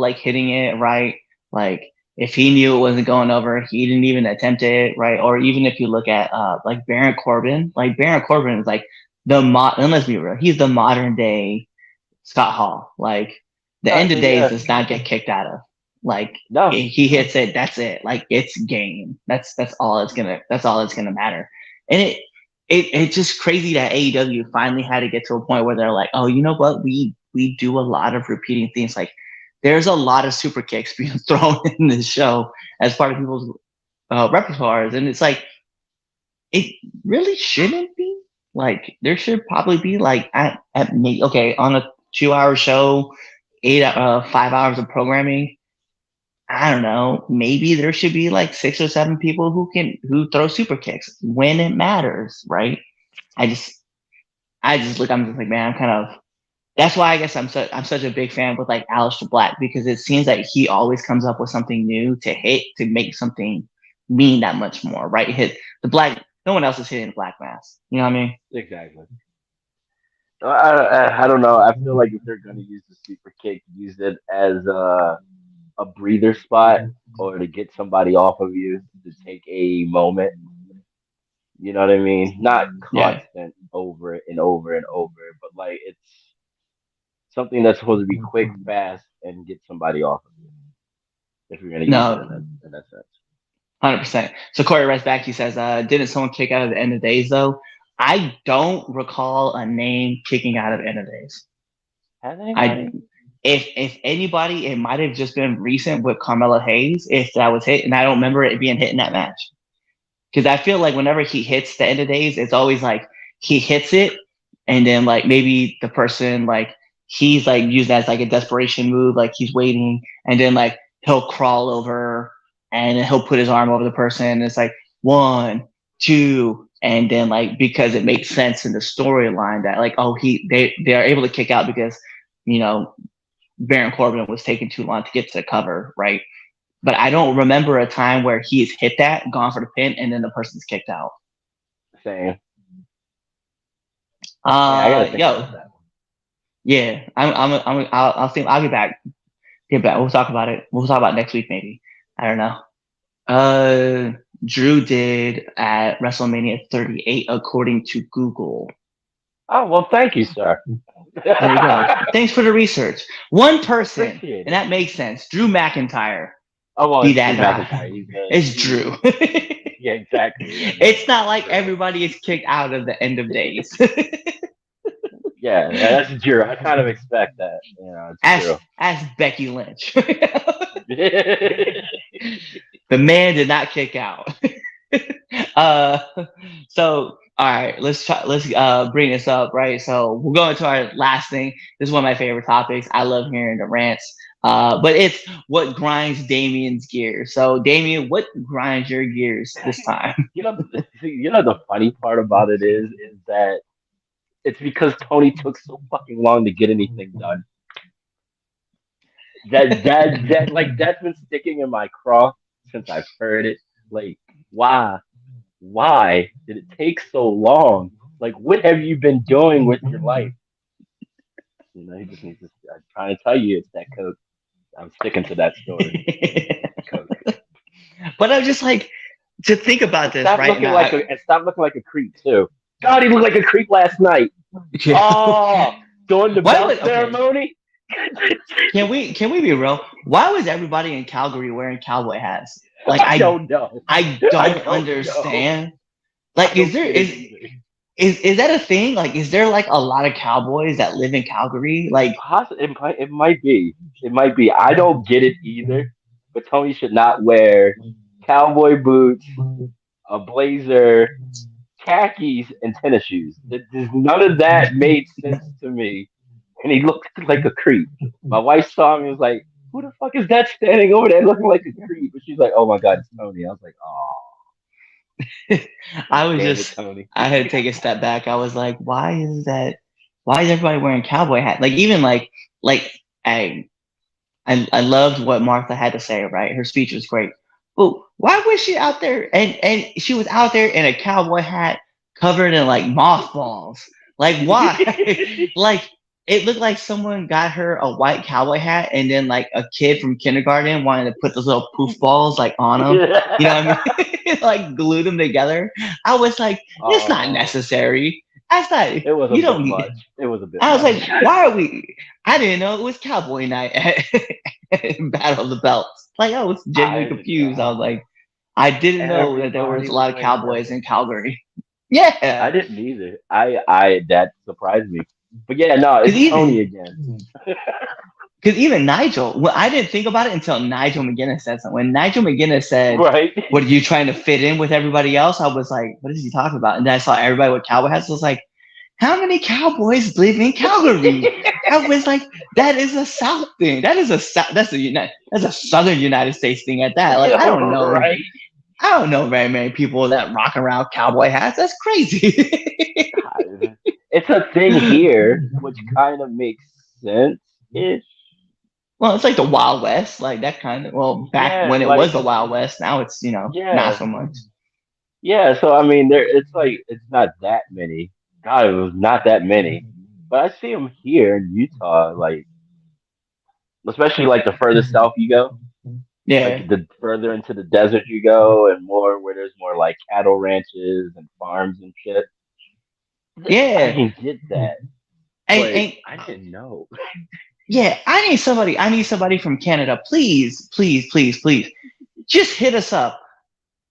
like hitting it right. Like if he knew it wasn't going over, he didn't even attempt it, right? Or even if you look at like Baron Corbin is like and let's be real, he's the modern day Scott Hall. Like the end of days does not get kicked out of. Like no. He hits it, that's it. Like it's game. That's all it's gonna matter. And it's just crazy that AEW finally had to get to a point where they're like, oh, you know what? We do a lot of repeating things. Like there's a lot of super kicks being thrown in this show as part of people's repertoires. And it's like, it really shouldn't be. Like there should probably be like on a 2-hour show, 5 hours of programming. I don't know. Maybe there should be like 6 or 7 people who throw super kicks when it matters, right? I'm just like, man, I'm kind of. That's why I guess I'm such a big fan with like Aleister Black, because it seems like he always comes up with something new to hit to make something mean that much more, right? Hit the black. No one else is hitting the black mass. You know what I mean? Exactly. I don't know. I feel like if they're gonna use the super kick, use it as a breather spot or to get somebody off of you, to take a moment. You know what I mean? Not constant over and over and over, but like it's something that's supposed to be quick, fast, and get somebody off of you. If you're gonna use it in that sense. 100%. So Corey writes back. He says, "Didn't someone kick out of the end of days though?" I don't recall a name kicking out of end of days. Has anybody? If anybody, it might have just been recent with Carmelo Hayes, if that was hit, and I don't remember it being hit in that match. Because I feel like whenever he hits the end of days, it's always like he hits it, and then like maybe the person like he's like used as like a desperation move, like he's waiting, and then like he'll crawl over and then he'll put his arm over the person, and it's like 1, 2, and then like because it makes sense in the storyline that like they are able to kick out because Baron Corbin was taking too long to get to the cover, right? But I don't remember a time where he's hit that, gone for the pin, and then the person's kicked out. Same. Yeah, I'll think I'll get back. We'll talk about it. We'll talk about it next week, maybe. I don't know. Drew did at WrestleMania 38, according to Google. Oh, well, thank you, sir. There you go. Thanks for the research. One person, and that makes sense. Drew McIntyre. Oh, well, be that guy. It's Drew. Yeah, exactly. It's not like everybody is kicked out of the end of days. Yeah, that's Drew. I kind of expect that. As Becky Lynch. The man did not kick out. So all right, let's bring this up, right? So we'll go into our last thing. This is one of my favorite topics. I love hearing the rants. But it's what grinds Damien's gears. So Damien, what grinds your gears this time? The funny part about it is that it's because Tony took so fucking long to get anything done. That's been sticking in my craw since I've heard it. Like, why did it take so long? Like, what have you been doing with your life? He just needs to. I'm trying to tell you, it's that Coke. I'm sticking to that story. But I'm just like, to think about this right now. And stop looking like a creep too. God, he looked like a creep last night. Yeah. Oh, during the belt ceremony. Can we be real? Why was everybody in Calgary wearing cowboy hats? Like I don't know. I don't understand. Like, Is that a thing? Like, is there like a lot of cowboys that live in Calgary? Like, It might be. It might be. I don't get it either. But Tony should not wear cowboy boots, a blazer, khakis, and tennis shoes. None of that made sense to me. And he looked like a creep. My wife saw him and was like, "Who the fuck is that standing over there looking like a creep?" But she's like, "Oh my god, it's Tony." I was like, I "Oh, was damn it, just, Tony." I had to take a step back. I was like, why is that? Why is everybody wearing cowboy hats? Like, even like I loved what Martha had to say, right? Her speech was great. But why was she out there? And she was out there in a cowboy hat covered in like mothballs. Like, why? Like, it looked like someone got her a white cowboy hat and then like a kid from kindergarten wanted to put those little poof balls like on them. You know what I mean? Like glue them together. I was like, it's not Oh, necessary. That's not, it was a you bit don't need. much. It was a bit I was much. like, why are we? I didn't know it was Cowboy Night at Battle of the Belts. Like, I was genuinely I confused. I was like, I didn't know that there was Everybody a was lot of wearing Cowboys them. in Calgary. I Yeah, didn't either. I that surprised me. But yeah, no, because it's Tony even again. because even Nigel, well, I didn't think about it until Nigel McGuinness said something. When Nigel McGuinness said, Right? "What are you trying to fit in with everybody else?" I was like, "What is he talking about?" And then I saw everybody with cowboy hats. I was like, how many Cowboys live in Calgary? I was like, that is a South thing. That is that's a Southern United States thing at that. Like, Right. I don't know very many people that rock around cowboy hats. That's crazy. It's a thing here, which kind of makes sense ish. Well, it's like the Wild West, like that kind of. Well, back Yeah, when it was like the Wild West, now it's not yeah, so much. yeah. So I mean, there it's like it's not that many. God, it was not that many. But I see them here in Utah, like especially like the further south you go, like Yeah, the further into the desert you go, and more where there's more like cattle ranches and farms and shit. I yeah, can get that, but and I didn't know. yeah. I need somebody from Canada, please, please, please, please. Just hit us up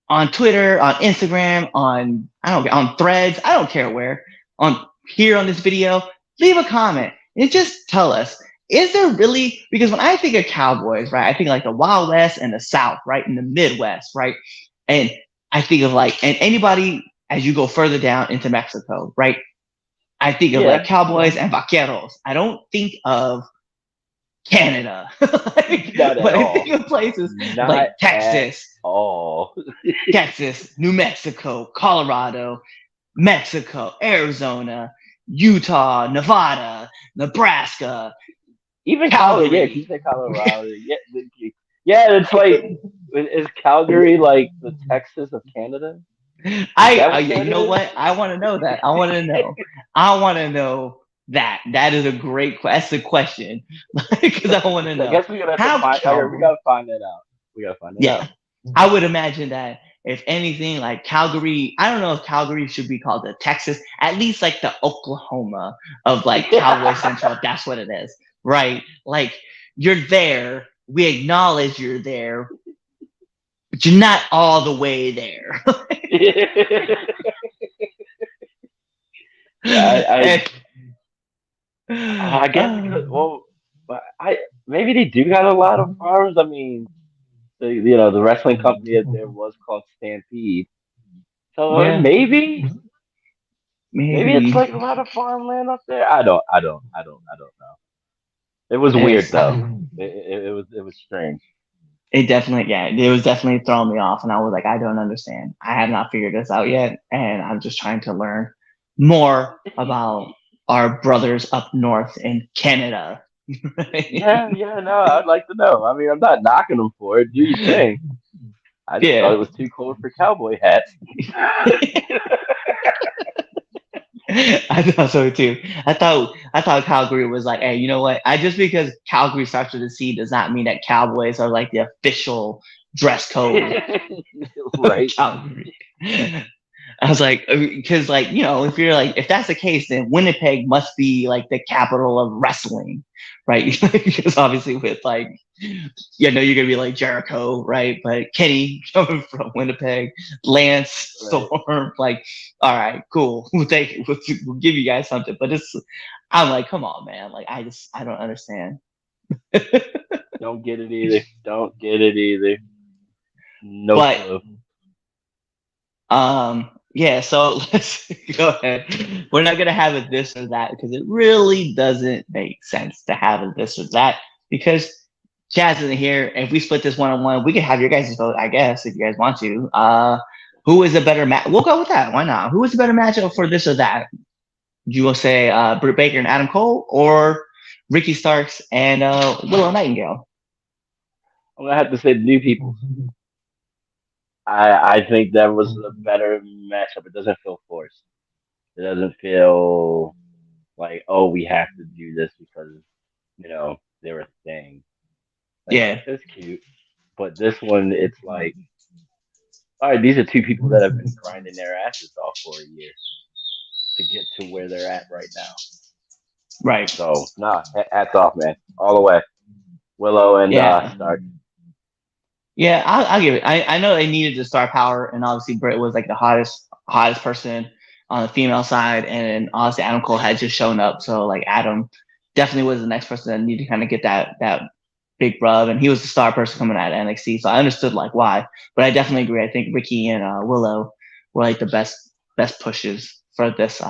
on Twitter, on Instagram, on I don't on Threads, I don't care where, on here on this video, leave a comment and just tell us, is there really, because when I think of cowboys, right, I think like the Wild West and the South, right, in the Midwest, right? And I think of like, and anybody as you go further down into Mexico, right? I think of like Yeah, cowboys and vaqueros. I don't think of Canada. Like, not at but I think all. of places Not like at Texas, all. New Mexico, Colorado, Mexico, Arizona, Utah, Nevada, Nebraska, Even Colorado, yeah, Calgary. you said Colorado. Yeah, yeah, it's like, is Calgary like the Texas of Canada? Is that what Yeah, that you know is? what? I want to know that. I want to know. I want to know that. That is a great. That's the question because I want to I know guess we're gonna have to how find. Okay, we Calgary. gotta find that out. We gotta find that Yeah, out. I would imagine that if anything, like Calgary, I don't know if Calgary should be called the Texas, at least like the Oklahoma of like Cowboy Central, if that's what it is, right? Like you're there, we acknowledge you're there, but you're not all the way there. I, And- I guess because well, but I maybe they do got a lot of farms. I mean, the wrestling company that there was called Stampede. So yeah, maybe it's maybe. like a lot of farmland up there. I don't know. It was weird It's, though. It was strange. it definitely, yeah, it was definitely throwing me off. And I was like, I don't understand. I have not figured this out yet. And I'm just trying to learn more about our brothers up north in Canada. Yeah, yeah, no, I'd like to know. I mean, I'm not knocking them for it. Do your thing. I just thought Yeah. it was too cold for cowboy hats. I thought so too. I thought Calgary was like, hey, you know what? I just because Calgary starts with a C does not mean that Cowboys are like the official dress code of Right. Calgary. I was like, because like if you're like if that's the case, then Winnipeg must be like the capital of wrestling, right? Because obviously with like you're gonna be like Jericho, right? But Kenny coming from Winnipeg, Lance Right. Storm, like all right, cool. We'll take it. We'll give you guys something. But I'm like, come on, man. Like, I don't understand. Don't get it either. Don't get it either. No But clue. yeah, so let's go ahead. We're not gonna have a this or that because it really doesn't make sense to have a this or that because Chaz isn't here. And if we split this 1-on-1, we can have your guys' vote, I guess, if you guys want to. Who is a better match? We'll go with that. Why not? Who is a better matchup for this or that? You will say Britt Baker and Adam Cole or Ricky Starks and Willow Nightingale? I'm gonna have to say the new people. I think that was a better matchup. It doesn't feel forced. It doesn't feel like, oh, we have to do this because they're a thing. Like, Yeah. it's cute, but this one, it's like, all right, these are two people that have been grinding their asses off for a year to get to where they're at right now. Right. So, hats off, man, all the way. Willow and Stark. Yeah, I'll give it. I know they needed the star power, and obviously Britt was like the hottest person on the female side, and obviously Adam Cole had just shown up, so like Adam definitely was the next person that needed to kind of get that big rub, and he was the star person coming out of NXT, so I understood like why. But I definitely agree. I think Ricky and Willow were like the best pushes for this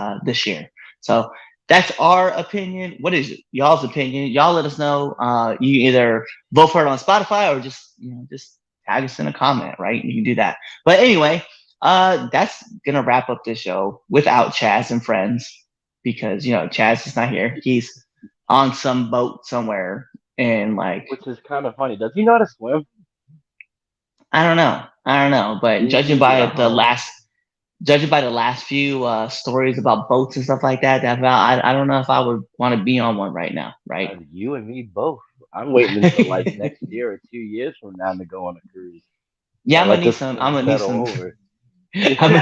year. So that's our opinion. What is y'all's opinion? Y'all let us know. You either vote for it on Spotify or just tag us in a comment, right? You can do that. But anyway, that's gonna wrap up this show without Chaz and friends because Chaz is not here. He's on some boat somewhere and which is kind of funny. Does he know how to swim? I don't know. But judging by the last few stories about boats and stuff like that, I don't know if I would want to be on one right now, right? You and me both. I'm waiting until like next year or 2 years from now to go on a cruise. Yeah, I'm gonna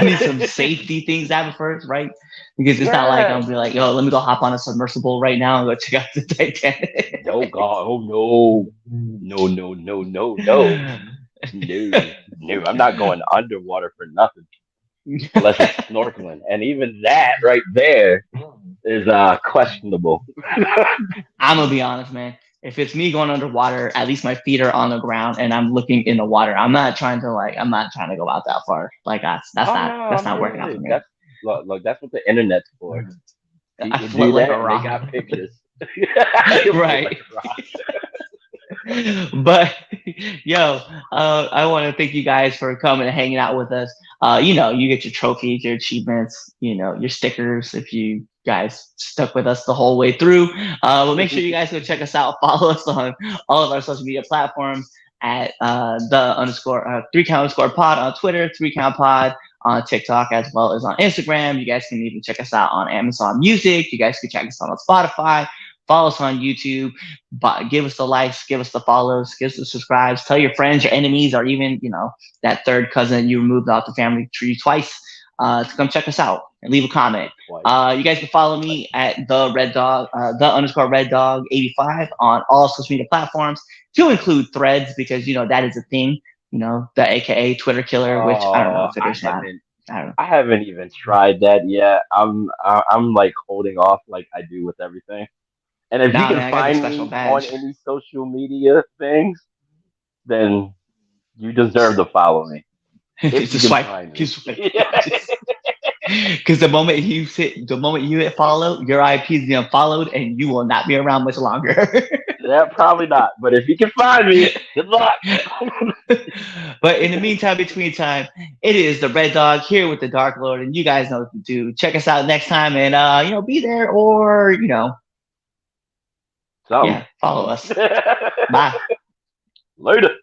need some safety things happen first, right? Because it's not like I'm gonna be like, yo, let me go hop on a submersible right now and go check out the Titanic. Oh God, no. No, I'm not going underwater for nothing. Unless it's snorkeling. And even that right there is questionable. I'm gonna be honest, man. If it's me going underwater, at least my feet are on the ground and I'm looking in the water. I'm not trying to go out that far. Like that's not working out for me. Look, that's what the internet's for. I float like a rock. They got pictures. Right. But yo, I want to thank you guys for coming and hanging out with us. You get your trophies, your achievements, your stickers if you guys stuck with us the whole way through. But make sure you guys go check us out. Follow us on all of our social media platforms at the 3count_pod on Twitter, 3countpod on TikTok, as well as on Instagram. You guys can even check us out on Amazon Music. You guys can check us out on Spotify. Follow us on YouTube. Give us the likes, give us the follows, give us the subscribes. Tell your friends, your enemies, or even that third cousin you removed off the family tree twice to come check us out and leave a comment. You guys can follow me at the Red Dog, _Red Dog 85 on all social media platforms, to include Threads because that is a thing. The AKA Twitter killer, which I don't know if it is not. I haven't even tried that yet. I'm like holding off like I do with everything. And if you can find me on any social media things, then you deserve to follow me. Just swipe. Because the moment you hit follow, your IP is being followed, and you will not be around much longer. Yeah, probably not. But if you can find me, good luck. But in the meantime, between time, it is the Red Dog here with the Dark Lord, and you guys know what to do. Check us out next time, and be there or follow us. Bye. Later.